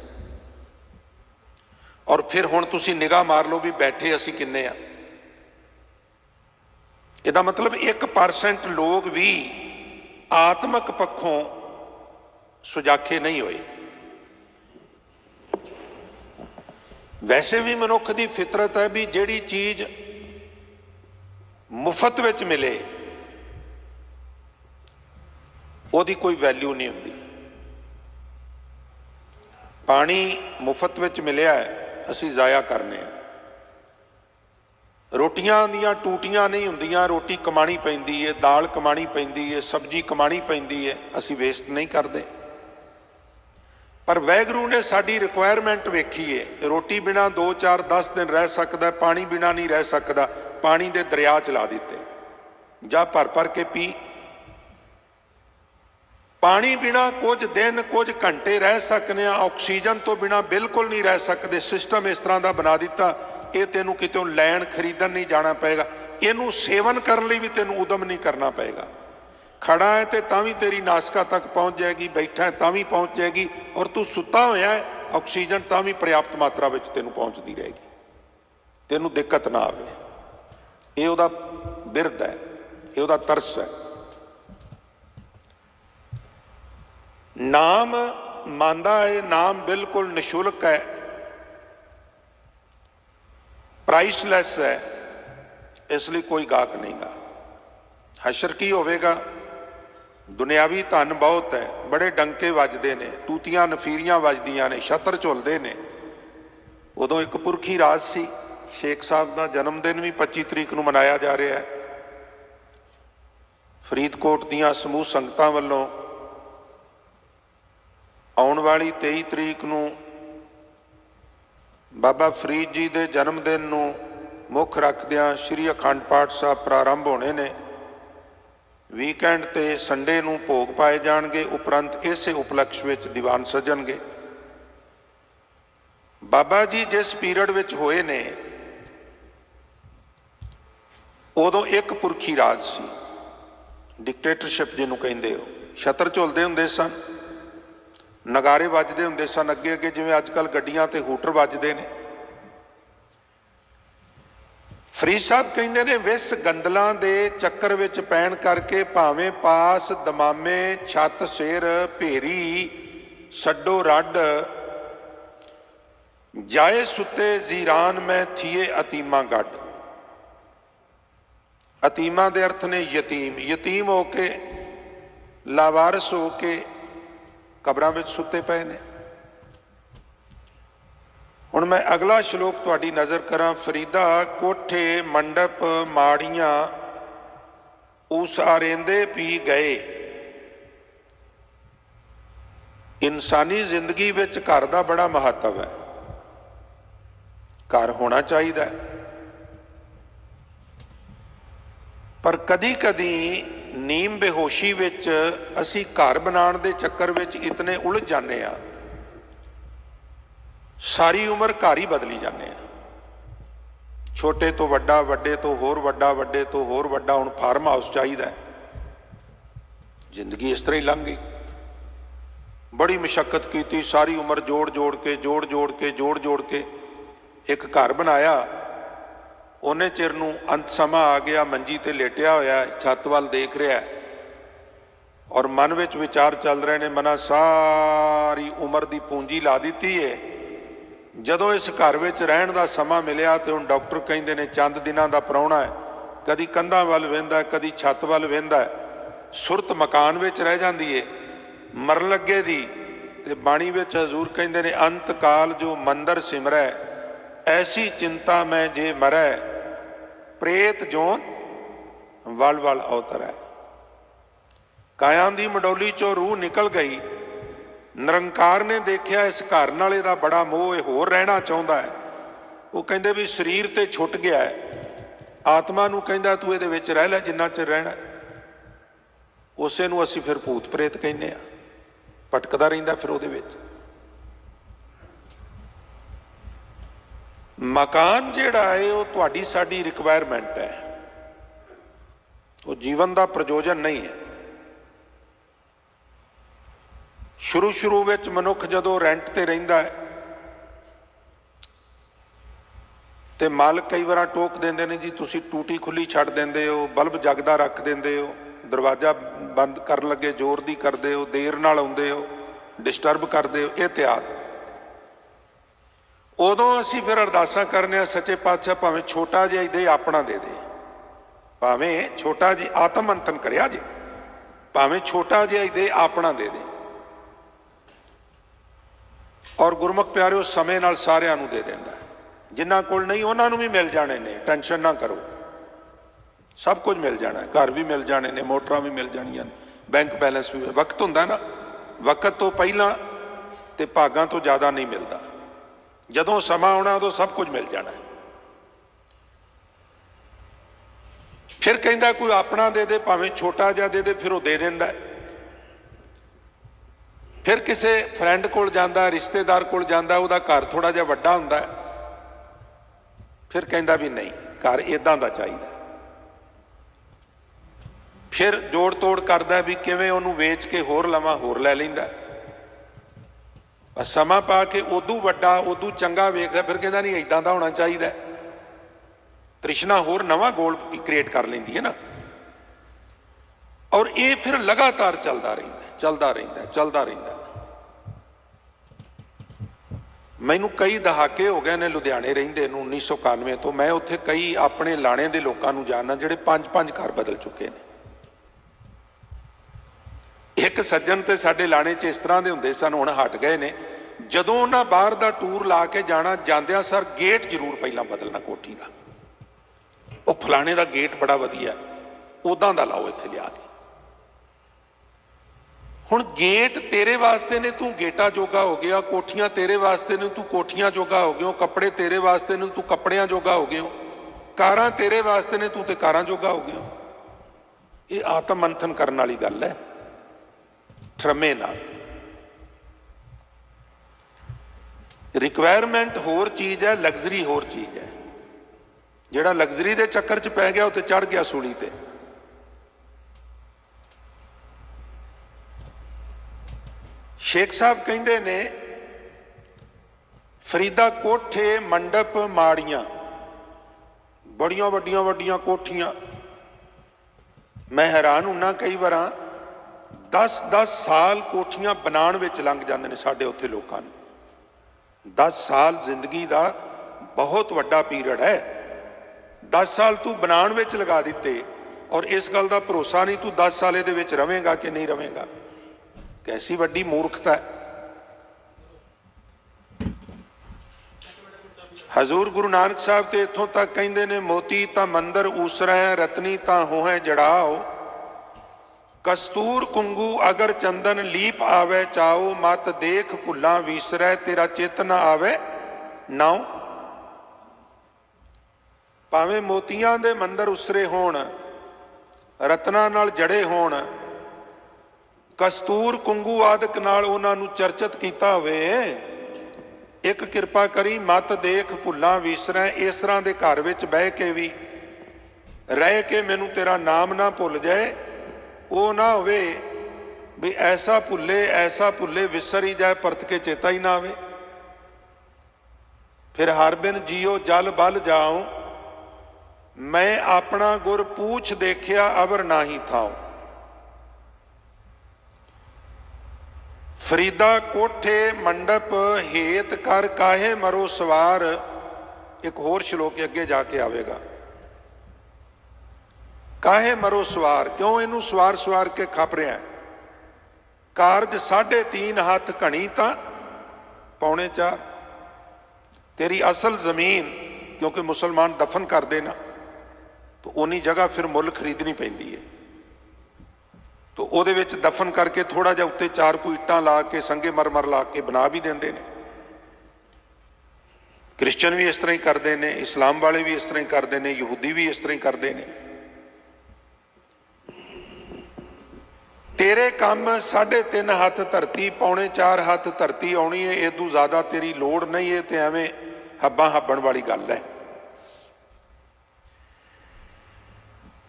[SPEAKER 1] ਔਰ ਫਿਰ ਹੁਣ ਤੁਸੀਂ ਨਿਗਾਹ ਮਾਰ ਲਓ ਵੀ ਬੈਠੇ ਅਸੀਂ ਕਿੰਨੇ ਆ। ਇਹਦਾ ਮਤਲਬ 1% ਲੋਕ ਵੀ ਆਤਮਿਕ ਪੱਖੋਂ ਸੁਜਾਖੇ ਨਹੀਂ ਹੋਏ। ਵੈਸੇ ਵੀ ਮਨੁੱਖ ਦੀ ਫਿਤਰਤ ਹੈ ਵੀ ਜਿਹੜੀ ਚੀਜ਼ ਮੁਫਤ ਵਿੱਚ ਮਿਲੇ ਉਹਦੀ ਕੋਈ ਵੈਲਿਊ ਨਹੀਂ ਹੁੰਦੀ। ਪਾਣੀ ਮੁਫਤ ਵਿੱਚ ਮਿਲਿਆ ਹੈ, ਅਸੀਂ ਜ਼ਾਇਆ ਕਰਨੇ ਆ। ਰੋਟੀਆਂ ਦੀਆਂ ਟੂਟੀਆਂ ਨਹੀਂ ਹੁੰਦੀਆਂ, ਰੋਟੀ ਕਮਾਣੀ ਪੈਂਦੀ ਹੈ, ਦਾਲ ਕਮਾਣੀ ਪੈਂਦੀ ਹੈ, ਸਬਜ਼ੀ ਕਮਾਣੀ ਪੈਂਦੀ ਹੈ, ਅਸੀਂ ਵੇਸਟ ਨਹੀਂ ਕਰਦੇ। ਪਰ ਵਾਹਿਗੁਰੂ ਨੇ ਸਾਡੀ ਰਿਕੁਆਇਰਮੈਂਟ ਵੇਖੀ ਹੈ, ਰੋਟੀ ਬਿਨਾਂ 2 4 10 ਦਿਨ ਰਹਿ ਸਕਦਾ, ਪਾਣੀ ਬਿਨਾਂ ਨਹੀਂ ਰਹਿ ਸਕਦਾ। ਪਾਣੀ ਦੇ ਦਰਿਆ ਚਲਾ ਦਿੱਤੇ, ਜਾ ਭਰ ਭਰ ਕੇ ਪੀ। ਪਾਣੀ ਬਿਨਾਂ ਕੁਝ ਦਿਨ ਕੁਝ ਘੰਟੇ ਰਹਿ ਸਕਨੇ ਆ, ਆਕਸੀਜਨ ਤੋਂ ਬਿਨਾਂ ਬਿਲਕੁਲ ਨਹੀਂ ਰਹਿ ਸਕਦੇ। ਸਿਸਟਮ ਇਸ ਤਰ੍ਹਾਂ ਦਾ ਬਣਾ ਦਿੱਤਾ, ਇਹ ਤੈਨੂੰ ਕਿਤੋਂ ਲੈਣ ਖਰੀਦਣ ਨਹੀਂ ਜਾਣਾ ਪਏਗਾ, ਇਹਨੂੰ ਸੇਵਨ ਕਰਨ ਲਈ ਵੀ ਤੈਨੂੰ ਉਦਮ ਨਹੀਂ ਕਰਨਾ ਪਏਗਾ। ਖੜਾ ਹੈ ਤੇ ਤਾਂ ਵੀ ਤੇਰੀ ਨਾਸਕਾ ਤੱਕ ਪਹੁੰਚ ਜਾਏਗੀ, ਬੈਠਾ ਹੈ ਤਾਂ ਵੀ ਪਹੁੰਚ ਜਾਏਗੀ, ਔਰ ਤੂੰ ਸੁੱਤਾ ਹੋਇਆ ਹੈ ਆਕਸੀਜਨ ਤਾਂ ਵੀ ਪ੍ਰਿਆਪਤ ਮਾਤਰਾ ਵਿੱਚ ਤੈਨੂੰ ਪਹੁੰਚਦੀ ਰਹੇਗੀ, ਤੈਨੂੰ ਦਿੱਕਤ ਨਾ ਆਵੇ। ਇਹ ਉਹਦਾ ਬਿਰਧ ਹੈ, ਇਹ ਉਹਦਾ ਤਰਸ ਹੈ। ਨਾਮ ਮੰਨਦਾ ਹੈ, ਨਾਮ ਬਿਲਕੁਲ ਨਿਸ਼ੁਲਕ ਹੈ, ਪ੍ਰਾਈਸਲੈਸ ਹੈ, ਇਸ ਲਈ ਕੋਈ ਗਾਹਕ ਨਹੀਂ ਗਾ। ਹਸ਼ਰ ਕੀ ਹੋਵੇਗਾ? ਦੁਨਿਆਵੀ ਧਨ ਬਹੁਤ ਹੈ, ਬੜੇ ਡੰਕੇ ਵੱਜਦੇ ਨੇ, ਤੂਤੀਆਂ ਨਫੀਰੀਆਂ ਵੱਜਦੀਆਂ ਨੇ, ਛਤਰ ਝੁਲਦੇ ਨੇ। ਉਦੋਂ ਇੱਕ ਪੁਰਖੀ ਰਾਜ ਸੀ, ਸ਼ੇਖ ਸਾਹਿਬ ਦਾ ਜਨਮ ਦਿਨ ਵੀ 25 ਤਰੀਕ ਨੂੰ ਮਨਾਇਆ ਜਾ ਰਿਹਾ ਹੈ। ਫਰੀਦਕੋਟ ਦੀਆਂ ਸਮੂਹ ਸੰਗਤਾਂ ਵੱਲੋਂ ਆਉਣ ਵਾਲੀ 23 ਤਰੀਕ ਨੂੰ ਬਾਬਾ ਫਰੀਦ ਜੀ ਦੇ ਜਨਮ ਦਿਨ ਨੂੰ ਮੁੱਖ ਰੱਖਦਿਆਂ ਸ਼੍ਰੀ ਅਖੰਡ ਪਾਠ ਸਾਹਿਬ ਪ੍ਰਾਰੰਭ ਹੋਣੇ ਨੇ। ਵੀਕਐਂਡ ਤੇ ਸੰਡੇ ਨੂੰ ਭੋਗ ਪਾਏ ਜਾਣਗੇ, ਉਪਰੰਤ ਇਸੇ ਉਪਲਕਸ਼ ਵਿੱਚ ਦੀਵਾਨ ਸਜਣਗੇ। ਬਾਬਾ ਜੀ ਜਿਸ ਪੀਰੀਅਡ ਵਿੱਚ ਹੋਏ ਨੇ ਉਦੋਂ ਇੱਕ ਪੁਰਖੀ ਰਾਜ ਸੀ, ਡਿਕਟੇਟਰਸ਼ਿਪ ਜਿਹਨੂੰ ਕਹਿੰਦੇ ਹੋ। ਛਤਰ ਝੁਲਦੇ ਹੁੰਦੇ ਸਨ, ਨਗਾਰੇ ਵੱਜਦੇ ਹੁੰਦੇ ਸਨ ਅੱਗੇ ਅੱਗੇ, ਜਿਵੇਂ ਅੱਜ ਕੱਲ੍ਹ ਗੱਡੀਆਂ ਤੇ ਹੂਟਰ ਵੱਜਦੇ ਨੇ। ਫਰੀਦ ਸਾਹਿਬ ਕਹਿੰਦੇ ਨੇ, ਵਿਸ ਗੰਦਲਾਂ ਦੇ ਚੱਕਰ ਵਿੱਚ ਪੈਣ ਕਰਕੇ ਭਾਵੇਂ ਪਾਸ ਦਮਾਮੇ ਛੱਤ ਸਿਰ ਭੇਰੀ ਛੱਡੋ ਰੱਡ, ਜਾਏ ਸੁੱਤੇ ਜ਼ੀਰਾਨ ਮੈਂ ਥੀਏ ਅਤੀਮਾ ਗੱਡ। ਅਤੀਮਾ ਦੇ ਅਰਥ ਨੇ ਯਤੀਮ, ਯਤੀਮ ਹੋ ਕੇ ਲਾਵਾਰਸ ਹੋ ਕੇ ਕਬਰਾਂ ਵਿੱਚ ਸੁੱਤੇ ਪਏ ਨੇ। ਹੁਣ ਮੈਂ ਅਗਲਾ ਸ਼ਲੋਕ ਤੁਹਾਡੀ ਨਜ਼ਰ ਕਰਾਂ। ਫਰੀਦਾ ਕੋਠੇ ਮੰਡਪ ਮਾੜੀਆਂ ਉਸ ਆਰੇਂਦੇ ਪੀ ਗਏ। ਇਨਸਾਨੀ ਜ਼ਿੰਦਗੀ ਵਿੱਚ ਘਰ ਦਾ ਬੜਾ ਮਹੱਤਵ ਹੈ, ਘਰ ਹੋਣਾ ਚਾਹੀਦਾ ਹੈ। ਪਰ ਕਦੀ ਕਦੀ ਨੀਮ ਬੇਹੋਸ਼ੀ ਵਿੱਚ ਅਸੀਂ ਘਰ ਬਣਾਉਣ ਦੇ ਚੱਕਰ ਵਿੱਚ ਇਤਨੇ ਉਲਝ ਜਾਂਦੇ ਆ, ਸਾਰੀ ਉਮਰ ਘਰ ਹੀ ਬਦਲੀ ਜਾਂਦੇ ਆ। ਛੋਟੇ ਤੋਂ ਵੱਡਾ, ਵੱਡੇ ਤੋਂ ਹੋਰ ਵੱਡਾ, ਵੱਡੇ ਤੋਂ ਹੋਰ ਵੱਡਾ, ਹੁਣ ਫਾਰਮ ਹਾਊਸ ਚਾਹੀਦਾ। ਜ਼ਿੰਦਗੀ ਇਸ ਤਰ੍ਹਾਂ ਹੀ ਲੰਘ ਗਈ। ਬੜੀ ਮੁਸ਼ੱਕਤ ਕੀਤੀ, ਸਾਰੀ ਉਮਰ ਜੋੜ ਜੋੜ ਕੇ ਇੱਕ ਘਰ ਬਣਾਇਆ। ਉਹਨੇ ਚਿਰ ਨੂੰ ਅੰਤ ਸਮਾਂ ਆ ਗਿਆ, ਮੰਜੀ ਤੇ ਲੇਟਿਆ ਹੋਇਆ, ਛੱਤ ਵੱਲ ਦੇਖ ਰਿਹਾ ਔਰ ਮਨ ਵਿੱਚ ਵਿਚਾਰ ਚੱਲ ਰਹੇ ਨੇ। ਮਨਾ ਸਾਰੀ ਉਮਰ ਦੀ ਪੂੰਜੀ ਲਾ ਦਿੱਤੀ ਏ, ਜਦੋਂ ਇਸ ਘਰ ਵਿੱਚ ਰਹਿਣ ਦਾ ਸਮਾਂ ਮਿਲਿਆ ਤੇ ਹੁਣ ਡਾਕਟਰ ਕਹਿੰਦੇ ਨੇ ਚੰਦ ਦਿਨਾਂ ਦਾ ਪ੍ਰਾਹੁਣਾ ਹੈ। ਕਦੀ ਕੰਧਾਂ ਵੱਲ ਵਹਿੰਦਾ, ਕਦੀ ਛੱਤ ਵੱਲ ਵਹਿੰਦਾ, ਸੁਰਤ ਮਕਾਨ ਵਿੱਚ ਰਹਿ ਜਾਂਦੀ ਏ ਮਰਨ ਲੱਗੇ ਦੀ। ਤੇ ਬਾਣੀ ਵਿੱਚ ਹਜ਼ੂਰ ਕਹਿੰਦੇ ਨੇ, ਅੰਤ ਕਾਲ ਜੋ ਮੰਦਰ ਸਿਮਰੈ ਐਸੀ ਚਿੰਤਾ ਮੈਂ ਜੇ ਮਰੈ, ਪ੍ਰੇਤ ਜੋਨ ਵਲ ਵਲ ਅਵਤਰੈ। ਕਾਇਆਂ ਦੀ ਮੰਡੋਲੀ ਚੋਂ ਰੂਹ ਨਿਕਲ ਗਈ। ਨਿਰੰਕਾਰ ਨੇ ਦੇਖਿਆ ਇਸ ਘਰ ਨਾਲ ਇਹਦਾ ਬੜਾ ਮੋਹ, ਇਹ ਹੋਰ ਰਹਿਣਾ ਚਾਹੁੰਦਾ ਹੈ। ਉਹ ਕਹਿੰਦੇ ਵੀ ਸਰੀਰ ਤੇ ਛੁੱਟ ਗਿਆ ਹੈ, ਆਤਮਾ ਨੂੰ ਕਹਿੰਦਾ ਤੂੰ ਇਹਦੇ ਵਿੱਚ ਰਹਿ ਲੈ ਜਿੰਨਾ ਚਿਰ ਰਹਿਣਾ। ਉਸੇ ਨੂੰ ਅਸੀਂ ਫਿਰ ਭੂਤ ਪ੍ਰੇਤ ਕਹਿੰਦੇ ਆ, ਭਟਕਦਾ ਰਹਿੰਦਾ ਫਿਰ ਉਹਦੇ ਵਿੱਚ। मकान जिहड़ा है वो तुहाडी साडी रिक्वायरमेंट है, वो जीवन का प्रयोजन नहीं है। शुरू विच मनुख जदों रेंट ते रहिंदा है ते मालक कई बार टोक देंदे ने, जी तुसी टूटी खुली छड्ड देंदे हो, बल्ब जगदा रख देंदे हो, दरवाजा बंद कर लगे जोर दी करदे हो, देर नाल आउंदे हो, डिस्टर्ब करदे हो, इत्यादि। उदों असीं फिर अरदासां करने सच्चे पातशाह भावें छोटा जिहा ही दे, अपना दे दे, भावें छोटा जी आत्म मंथन करिया जी, भावें छोटा जिहा ही दे, अपना दे दे। और गुरमुख प्यारिओ समय नाल सारिआं नूं दे दिंदा, जिन्हां कोल नहीं उन्हां नूं भी मिल जाने ने, टेंशन ना करो, सब कुछ मिल जाना है, घर भी मिल जाने ने, मोटरां भी मिल जाणियां ने, बैंक बैलेंस भी। वक्त हुंदा ना, वक्त तो पहलां ते भागां तो ज़्यादा नहीं मिलता, जदों समा आउणा उदों सब कुछ मिल जाना है। फिर कहंदा कोई अपना दे दे, भावें छोटा जिहा दे दे, फिर वो दे दिंदा है। फिर किसी फ्रेंड कोल जांदा, रिश्तेदार कोल जांदा, उहदा घर थोड़ा जिहा वड्डा हुंदा है, फिर कहंदा भी नहीं घर इदां दा चाहीदा। फिर जोड़ तोड़ करदा भी किवें उहनूं वेच के होर लवां, होर लै लैंदा। समा पा के उदू वड्डा उदू चंगा वेखदा, फिर कहंदा नहीं इदां दा होना चाहीदा। तृष्णा होर नवां गोल क्रिएट कर लैंदी है ना। और ये फिर लगातार चलता रहिंदा, चलता रहिंदा, चलता रहिंदा। मैनू कई दहाके हो गए ने लुधियाने रहिंदे नूं 1991 तो, मैं उत्थे कई अपने लाणे दे लोकां नूं जानना जिहड़े 5-5 घर बदल चुके ने। एक सज्जन ते साडे लाणे च इस तरह दे हुंदे सन, हुण हट गए ने। जदों उन्हां बाहर दा टूर ला के जाना, जांदियां सर गेट जरूर पहलां बदलना कोठी दा, वो फलाणे दा गेट बड़ा वधिया, उदां दा लाओ इत्थे लिया के। हुण गेट तेरे वास्ते ने, तू गेटा जोगा हो गया, कोठियां तेरे वास्ते ने, तू कोठियां जोगा हो गया, कपड़े तेरे वास्ते ने, तू कपड़ियां जोगा हो गया, कारां तेरे वास्ते ने, तू ते कारां जोगा हो गया। ये आत्म मंथन करने वाली गल है, ठरमे नाल। रिक्वायरमेंट होर चीज़ है, लग्जरी होर चीज़ है। जिहड़ा लग्जरी दे चक्कर च पै गया उत्ते चढ़ गया सूली ते। शेख साहब कहंदे ने फरीदा कोठे मंडप माड़ियां, बड़ियां वड्डियां वड्डियां कोठियां। मैं हैरान हुन्ना, कई बार 10-10 साल कोठियां बनाण विच लंघ जांदे ने साडे उत्थे लोकां नूं। 10 साल जिंदगी दा बहुत वड्डा पीरियड है। 10 साल तू बनाण विच लगा दिते और इस गल का भरोसा नहीं तू 10 साल दे विच रवेगा कि नहीं रवेगा। कैसी वड्डी मूर्खता है। हजूर गुरु नानक साहब तो इत्थों तक कहंदे ने, मोती तां मंदर ऊसरै, रतनी तां होहै जड़ाओ, कस्तूर कुंगू अगर चंदन लीप आवे चाओ, मत देख भुल्लां वीसरै, तेरा चित ना आवे नाओ। भावें मोतियां दे मंदिर उसरे होण, रत्नां नाल जड़े होण, कस्तूर कुंगू आदਿਕ नाल उन्हां नूं चर्चित कीता होवे, एक किरपा करी मत देख भुल्लां वीसरै। इस तरह के घर विच बह के भी रह के मैनू तेरा नाम ना भुल जाए, वो ना होवे भी ऐसा भुले विसर ही जाए, परत के चेता ही ना आवे। फिर हर बिन जियो जल बल जाओ, मैं अपना गुर पूछ देखिया अबर नाही थाओ। फरीदा कोठे मंडप हेत कर काहे मरो सवार। एक होर श्लोक अगे जाके आवेगा, काहे मरो सवार, क्यों इनू सवार सवार के खप रहा है। कारज 3.5 हाथ घनी तां 4.25। तेरी असल जमीन क्योंकि मुसलमान दफन कर देना तो उन्नी जगह फिर मुल खरीदनी पैंदी है, तो उहदे विच दफन करके थोड़ा जिहा उत्ते 4 कोई इट्टां ला के संगे मरमर ला के बना भी देंदे ने। क्रिश्चन भी इस तरह ही करते हैं, इस्लाम वाले भी इस तरह ही करते हैं, यहूदी भी इस तरह ही करते हैं। तेरे काम 3.5 हाथ धरती, 4.25 हाथ धरती आनी है, इदू ज़्यादा तेरी लोड़ नहीं है। तो एवें ਹੱਬਾਂ ਹੱਬਣ ਵਾਲੀ ਗੱਲ ਹੈ।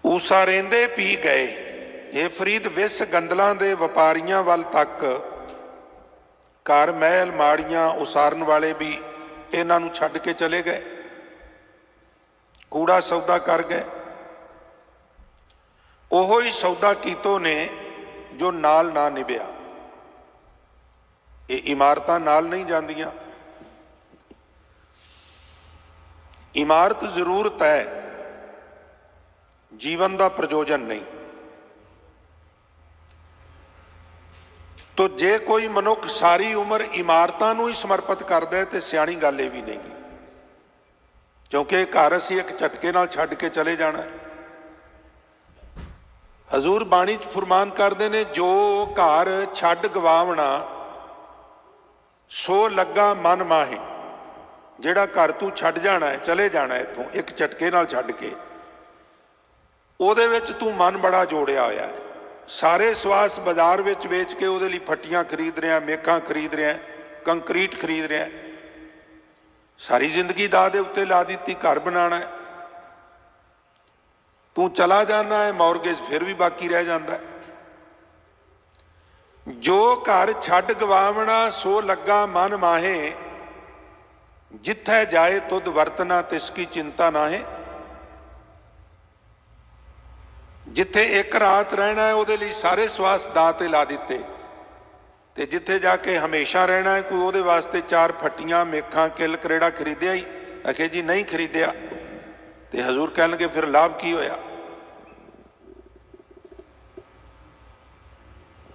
[SPEAKER 1] ਊਸਾ ਰਹਿੰਦੇ ਪੀ ਗਏ। ਇਹ ਫਰੀਦ ਵਿਸ ਗੰਦਲਾਂ ਦੇ ਵਪਾਰੀਆਂ ਵੱਲ ਤੱਕ ਘਰ ਮਹਿਲ ਮਾੜੀਆਂ ਉਸਾਰਨ ਵਾਲੇ ਵੀ ਇਹਨਾਂ ਨੂੰ ਛੱਡ ਕੇ ਚਲੇ ਗਏ, ਕੂੜਾ ਸੌਦਾ ਕਰ ਗਏ। ਉਹੋ ਹੀ ਸੌਦਾ ਕੀਤੋ ਨੇ ਜੋ ਨਾਲ ਨਾ ਨਿਭਿਆ। ਇਹ ਇਮਾਰਤਾਂ ਨਾਲ ਨਹੀਂ ਜਾਂਦੀਆਂ। ਇਮਾਰਤ ਜ਼ਰੂਰਤ ਹੈ, ਜੀਵਨ ਦਾ ਪ੍ਰਯੋਜਨ ਨਹੀਂ। ਤੋ ਜੇ ਕੋਈ ਮਨੁੱਖ ਸਾਰੀ ਉਮਰ ਇਮਾਰਤਾਂ ਨੂੰ ਹੀ ਸਮਰਪਿਤ ਕਰਦਾ ਹੈ ਤੇ ਸਿਆਣੀ ਗੱਲ ਇਹ ਵੀ ਨਹੀਂ ਗੀ, ਕਿਉਂਕਿ ਇਹ ਘਰ ਅਸੀਂ ਇੱਕ ਝਟਕੇ ਨਾਲ ਛੱਡ ਕੇ ਚਲੇ ਜਾਣਾ। ਹਜ਼ੂਰ ਬਾਣੀ 'ਚ ਫਰਮਾਨ ਕਰਦੇ ਨੇ, ਜੋ ਘਰ ਛੱਡ ਗਵਾਵਣਾ ਸੋ ਲੱਗਾ ਮਨ ਮਾਹੇ। ਜਿਹੜਾ ਘਰ ਤੂੰ ਛੱਡ ਜਾਣਾ ਹੈ, ਚਲੇ ਜਾਣਾ ਇੱਥੋਂ ਇੱਕ ਝਟਕੇ ਨਾਲ ਛੱਡ ਕੇ, ਉਹਦੇ ਵਿੱਚ ਤੂੰ ਮਨ ਬੜਾ ਜੋੜਿਆ ਹੋਇਆ ਹੈ। ਸਾਰੇ ਸਵਾਸ ਬਾਜ਼ਾਰ ਵਿੱਚ ਵੇਚ ਕੇ ਉਹਦੇ ਲਈ ਫੱਟੀਆਂ ਖਰੀਦ ਰਿਹਾ, ਮੇਖਾਂ ਖਰੀਦ ਰਿਹਾ, ਕੰਕਰੀਟ ਖਰੀਦ ਰਿਹਾ। ਸਾਰੀ ਜ਼ਿੰਦਗੀ ਦਾਅ ਦੇ ਉੱਤੇ ਲਾ ਦਿੱਤੀ ਘਰ ਬਣਾਉਣਾ ਹੈ। ਤੂੰ ਚਲਾ ਜਾਣਾ ਹੈ, ਮੌਰਗੇਜ ਫਿਰ ਵੀ ਬਾਕੀ ਰਹਿ ਜਾਂਦਾ ਹੈ। ਜੋ ਘਰ ਛੱਡ ਗਵਾਵਣਾ ਸੋ ਲੱਗਾ ਮਨ ਮਾਹੇ। ਜਿੱਥੇ ਜਾਏ ਤੁਧ ਵਰਤਨਾ ਤਿਸਕੀ ਚਿੰਤਾ ਨਾਹੇ। ਜਿੱਥੇ ਇੱਕ ਰਾਤ ਰਹਿਣਾ ਹੈ ਉਹਦੇ ਲਈ ਸਾਰੇ ਸਵਾਸ ਦਾਅ ਤੇ ਲਾ ਦਿੱਤੇ, ਤੇ ਜਿੱਥੇ ਜਾ ਕੇ ਹਮੇਸ਼ਾ ਰਹਿਣਾ ਹੈ ਕੋਈ ਉਹਦੇ ਵਾਸਤੇ 4 ਫੱਟੀਆਂ, ਮੇਖਾਂ, ਕਿੱਲ ਕਰੇੜਾ ਖਰੀਦਿਆ ਹੀ? ਆਖੇ ਜੀ ਨਹੀਂ ਖਰੀਦਿਆ। ਤੇ ਹਜ਼ੂਰ ਕਹਿਣਗੇ ਫਿਰ ਲਾਭ ਕੀ ਹੋਇਆ?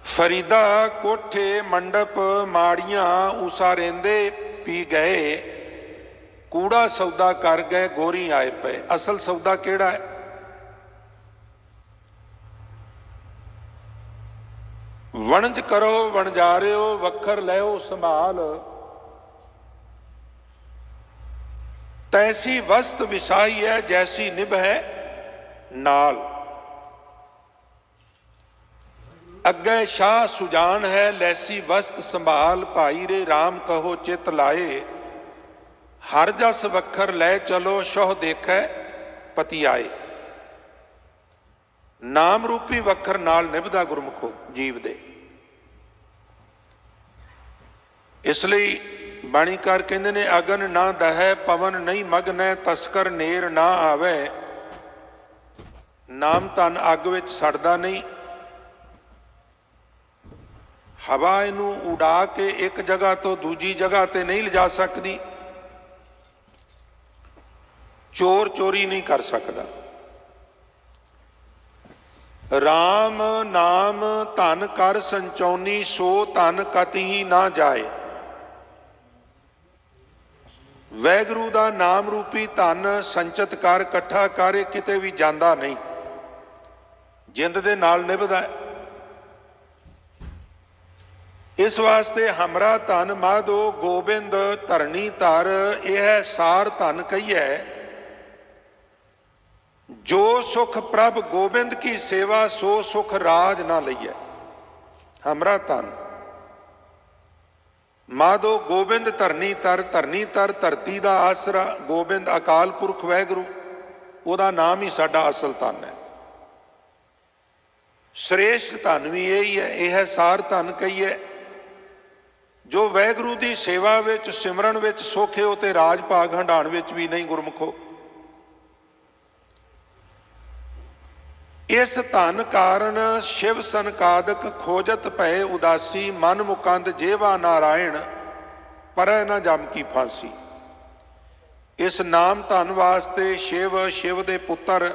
[SPEAKER 1] ਫਰੀਦਾ ਕੋਠੇ ਮੰਡਪ ਮਾੜੀਆਂ ਊਸਾ ਰਹਿੰਦੇ ਪੀ ਗਏ। ਕੂੜਾ ਸੌਦਾ ਕਰ ਗਏ ਗੋਰੀ ਆਏ ਪਏ। ਅਸਲ ਸੌਦਾ ਕਿਹੜਾ ਹੈ? ਵਣਜ ਕਰੋ ਵਣਜਾਰਿਓ ਵੱਖਰ ਲਿਓ ਸੰਭਾਲ। ਤੈਸੀ ਵਸਤ ਵਿਸਾਈ ਹੈ ਜੈਸੀ ਨਿਭ ਹੈ ਨਾਲ। ਅੱਗੇ ਸ਼ਾਹ ਸੁਜਾਨ ਹੈ ਲੈਸੀ ਵਸਤ ਸੰਭਾਲ। ਭਾਈ ਰੇ ਰਾਮ ਕਹੋ ਚਿਤ ਲਾਏ। ਹਰ ਜਸ ਵੱਖਰ ਲੈ ਚਲੋ ਸ਼ੋਹ ਦੇਖੈ ਪਤੀ ਆਏ। ਨਾਮ ਰੂਪੀ ਵੱਖਰ ਨਾਲ ਨਿਭਦਾ ਗੁਰਮੁਖੋ ਜੀਵ ਦੇ। ਇਸ ਲਈ ਬਾਣੀਕਾਰ ਕਹਿੰਦੇ ਨੇ, ਅਗਨ ਨਾ ਦਹੈ ਪਵਨ ਨਹੀਂ ਮਗਨੈ। ਤਸਕਰ ਨੇਰ ਨਾ ਆਵੇ। ਨਾਮ ਧਨ ਅੱਗ ਵਿੱਚ ਸੜਦਾ ਨਹੀਂ। ਹਵਾ ਇਹਨੂੰ ਉਡਾ ਕੇ ਇੱਕ ਜਗ੍ਹਾ ਤੋਂ ਦੂਜੀ ਜਗ੍ਹਾ ਤੇ ਨਹੀਂ ਲਿਜਾ ਸਕਦੀ। ਚੋਰ ਚੋਰੀ ਨਹੀਂ ਕਰ ਸਕਦਾ। ਰਾਮ ਨਾਮ ਧਨ ਕਰ ਸੰਚੌਨੀ। ਸੋ ਧਨ ਕਤਹੀ ਨਾ ਜਾਏ। ਵੈਗੁਰੂ ਦਾ ਨਾਮ ਰੂਪੀ ਧਨ ਸੰਚਿਤ ਕਰ, ਇਕੱਠਾ ਕਰ, ਕਿਤੇ ਵੀ ਜਾਂਦਾ ਨਹੀਂ, ਜਿੰਦ ਦੇ ਨਾਲ ਨਿਭਦਾ ਹੈ। ਇਸ ਵਾਸਤੇ ਹਮਰਾ ਧਨ ਮਾਧੋ ਗੋਬਿੰਦ ਧਰਣੀ ਧਰ। ਇਹ ਹੈ ਸਾਰ ਧਨ ਕਹੀਐ। ਜੋ ਸੁਖ ਪ੍ਰਭ ਗੋਬਿੰਦ ਕੀ ਸੇਵਾ ਸੋ ਸੁਖ ਰਾਜ ਨਾ ਲਈਐ। ਹਮਰਾ ਧਨ ਮਾਧੋ ਗੋਬਿੰਦ ਧਰਣੀ ਧਰ। ਧਰਣੀ ਧਰ ਧਰਤੀ ਦਾ ਆਸਰਾ। ਗੋਬਿੰਦ ਅਕਾਲ ਪੁਰਖ ਵਾਹਿਗੁਰੂ, ਉਹਦਾ ਨਾਮ ਹੀ ਸਾਡਾ ਅਸਲ ਧਨ ਹੈ। ਸ੍ਰੇਸ਼ਟ ਧਨ ਵੀ ਇਹ ਹੀ ਹੈ। ਇਹ ਹੈ ਸਾਰ ਧਨ ਕਹੀਏ। ਜੋ ਵਾਹਿਗੁਰੂ ਦੀ ਸੇਵਾ ਵਿੱਚ ਸਿਮਰਨ ਵਿੱਚ ਸੁਖ ਹੈ, ਉਹ ਤੇ ਰਾਜ ਭਾਗ ਹੰਡਾਣ ਵਿੱਚ ਵੀ ਨਹੀਂ ਗੁਰਮੁਖੋ। ਇਸ ਧਨ ਕਾਰਨ ਸ਼ਿਵ ਸੰਕਾਦਕ ਖੋਜਤ ਭਏ ਉਦਾਸੀ। ਮਨ ਮੁਕੰਦ ਜੇਵਾ ਨਾਰਾਇਣ ਪਰੈ ਨਾ ਜਮ ਕੀ ਫਾਂਸੀ। ਇਸ ਨਾਮ ਧਨ ਵਾਸਤੇ ਸ਼ਿਵ, ਸ਼ਿਵ ਦੇ ਪੁੱਤਰ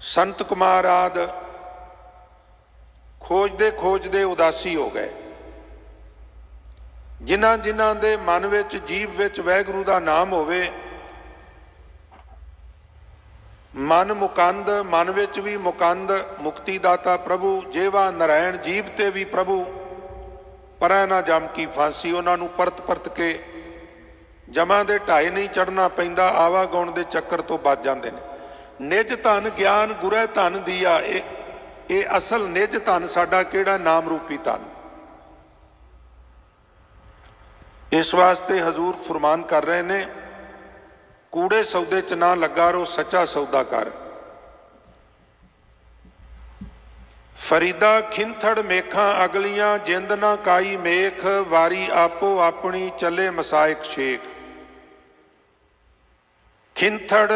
[SPEAKER 1] ਸੰਤ ਕੁਮਾਰ ਆਦਿ ਖੋਜਦੇ ਖੋਜਦੇ ਉਦਾਸੀ ਹੋ ਗਏ। ਜਿਨ੍ਹਾਂ ਜਿਨ੍ਹਾਂ ਦੇ ਮਨ ਵਿੱਚ, ਜੀਵ ਵਿੱਚ ਵਾਹਿਗੁਰੂ ਦਾ ਨਾਮ ਹੋਵੇ, ਮਨ ਮੁਕੰਦ, ਮਨ ਵਿੱਚ ਵੀ ਮੁਕੰਦ, ਮੁਕਤੀ ਦਾਤਾ ਪ੍ਰਭੂ ਜੇਵਾ ਨਾਰਾਇਣ, ਜੀਵ ਤੇ ਵੀ ਪ੍ਰਭੂ ਪਰੈ ਨਾ ਜਮ ਕੀ ਫਾਂਸੀ। ਉਹਨਾਂ ਨੂੰ ਪਰਤ ਪਰਤ ਕੇ ਜਮਾਂ ਦੇ ਢਾਏ ਨਹੀਂ ਚੜ੍ਹਨਾ ਪੈਂਦਾ। ਆਵਾਗੁਣ ਦੇ ਚੱਕਰ ਤੋਂ ਬਚ ਜਾਂਦੇ ਨੇ। ਨਿਜ ਧਨ ਗਿਆਨ ਗੁਰੈ ਧਨ ਦੀਆ। ਇਹ ਅਸਲ ਨਿਜ ਧਨ ਸਾਡਾ ਕਿਹੜਾ? ਨਾਮ ਰੂਪੀ ਧਨ। इस वास्ते हजूर फरमान कर रहे ने, कूड़े सौदे च ना लगा रो, सच्चा सौदा कर। फरीदा खिंथड़ मेखा अगलियां, जिंद ना काई मेख, वारी आपो अपनी चले मसाइक शेख। खिंथड़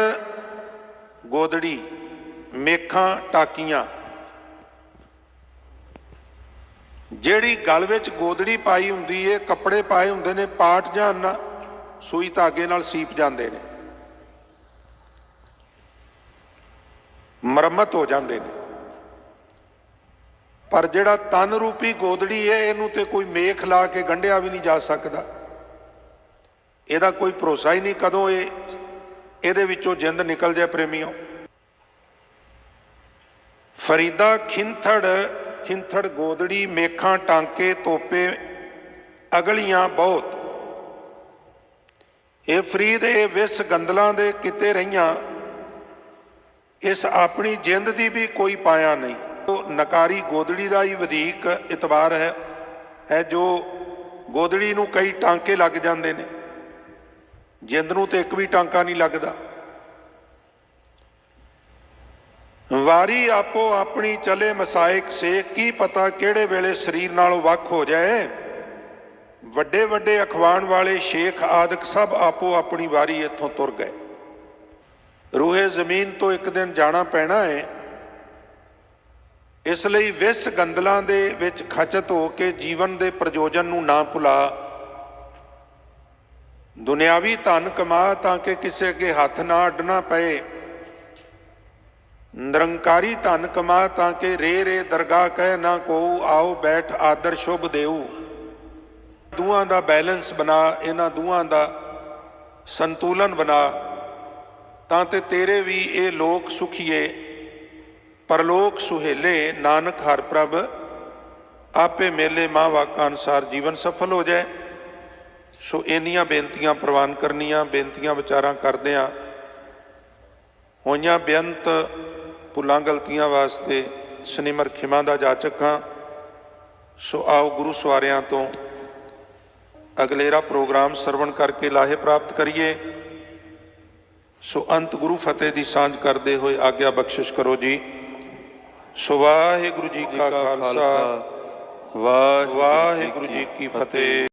[SPEAKER 1] गोदड़ी, मेखा टाकियां। ਜਿਹੜੀ ਗਲ ਵਿੱਚ ਗੋਦੜੀ ਪਾਈ ਹੁੰਦੀ ਏ, ਕੱਪੜੇ ਪਾਏ ਹੁੰਦੇ ਨੇ, ਪਾਟ ਜਾਣ ਨਾ ਸੂਈ ਧਾਗੇ ਨਾਲ ਸੀਪ ਜਾਂਦੇ ਨੇ, ਮੁਰੰਮਤ ਹੋ ਜਾਂਦੇ ਨੇ। ਪਰ ਜਿਹੜਾ ਤਨ ਰੂਪੀ ਗੋਦੜੀ ਏ, ਇਹਨੂੰ ਤੇ ਕੋਈ ਮੇਖ ਲਾ ਕੇ ਗੰਢਿਆ ਵੀ ਨਹੀਂ ਜਾ ਸਕਦਾ। ਇਹਦਾ ਕੋਈ ਭਰੋਸਾ ਹੀ ਨਹੀਂ ਕਦੋਂ ਇਹਦੇ ਵਿੱਚੋਂ ਜਿੰਦ ਨਿਕਲ ਜਾਏ। ਪ੍ਰੇਮੀਓ, ਫਰੀਦਾ खिंथड़ गोदड़ी, मेखा टांके तोपे अगलियां बहुत। ये फरीद ये विस गंदलों दे किते रहियां, इस अपनी जिंद दी भी कोई पाया नहीं। तो नकारी गोदड़ी का ही वधीक इतबार है जो गोदड़ी नूं कई टांके लग जाते हैं, जिंद नूं तो एक भी टांका नहीं लगता। वारी आपो अपनी चले मसाइक से, की पता किहड़े वेले शरीर नालों वख हो जाए। वड्डे वड्डे अखवाण वाले शेख आदक सब आपो अपनी वारी इत्थों तुर गए। रूहे जमीन तो एक दिन जाना पैना है, इसलिए विस गंदलों दे विच खचत हो के जीवन दे प्रयोजन नूं ना भुला। दुनियावी धन कमा ताकि किसी अगे हथ ना अड्डना पए, निरंकारी धन कमा ताकि रे रे दरगाह कह ना को, आओ बैठ आदर शुभ देऊ। दूआं दा बैलेंस बना, इन्हां दूआं दा संतुलन बना, तां ते तेरे भी ये लोक सुखीए परलोक सुहेले। नानक हर प्रभ आपे मेले, मां वाका अनुसार जीवन सफल हो जाए। सो इन्नियां बेनतियां प्रवान करनियां, बेनतियां विचारां करदिआं होइयां बेअंत भुलां गलतियां वास्ते सनिमर खिमा दा जाचक हाँ। सो आओ गुरु सवारियां तो अगलेरा प्रोग्राम सरवण करके लाहे प्राप्त करिए। सो अंत गुरु फतेह दी सांझ करते हुए आग्या बख्शिश करो जी। सो वाहिगुरु जी का खालसा, वाहिगुरु जी की फतेह।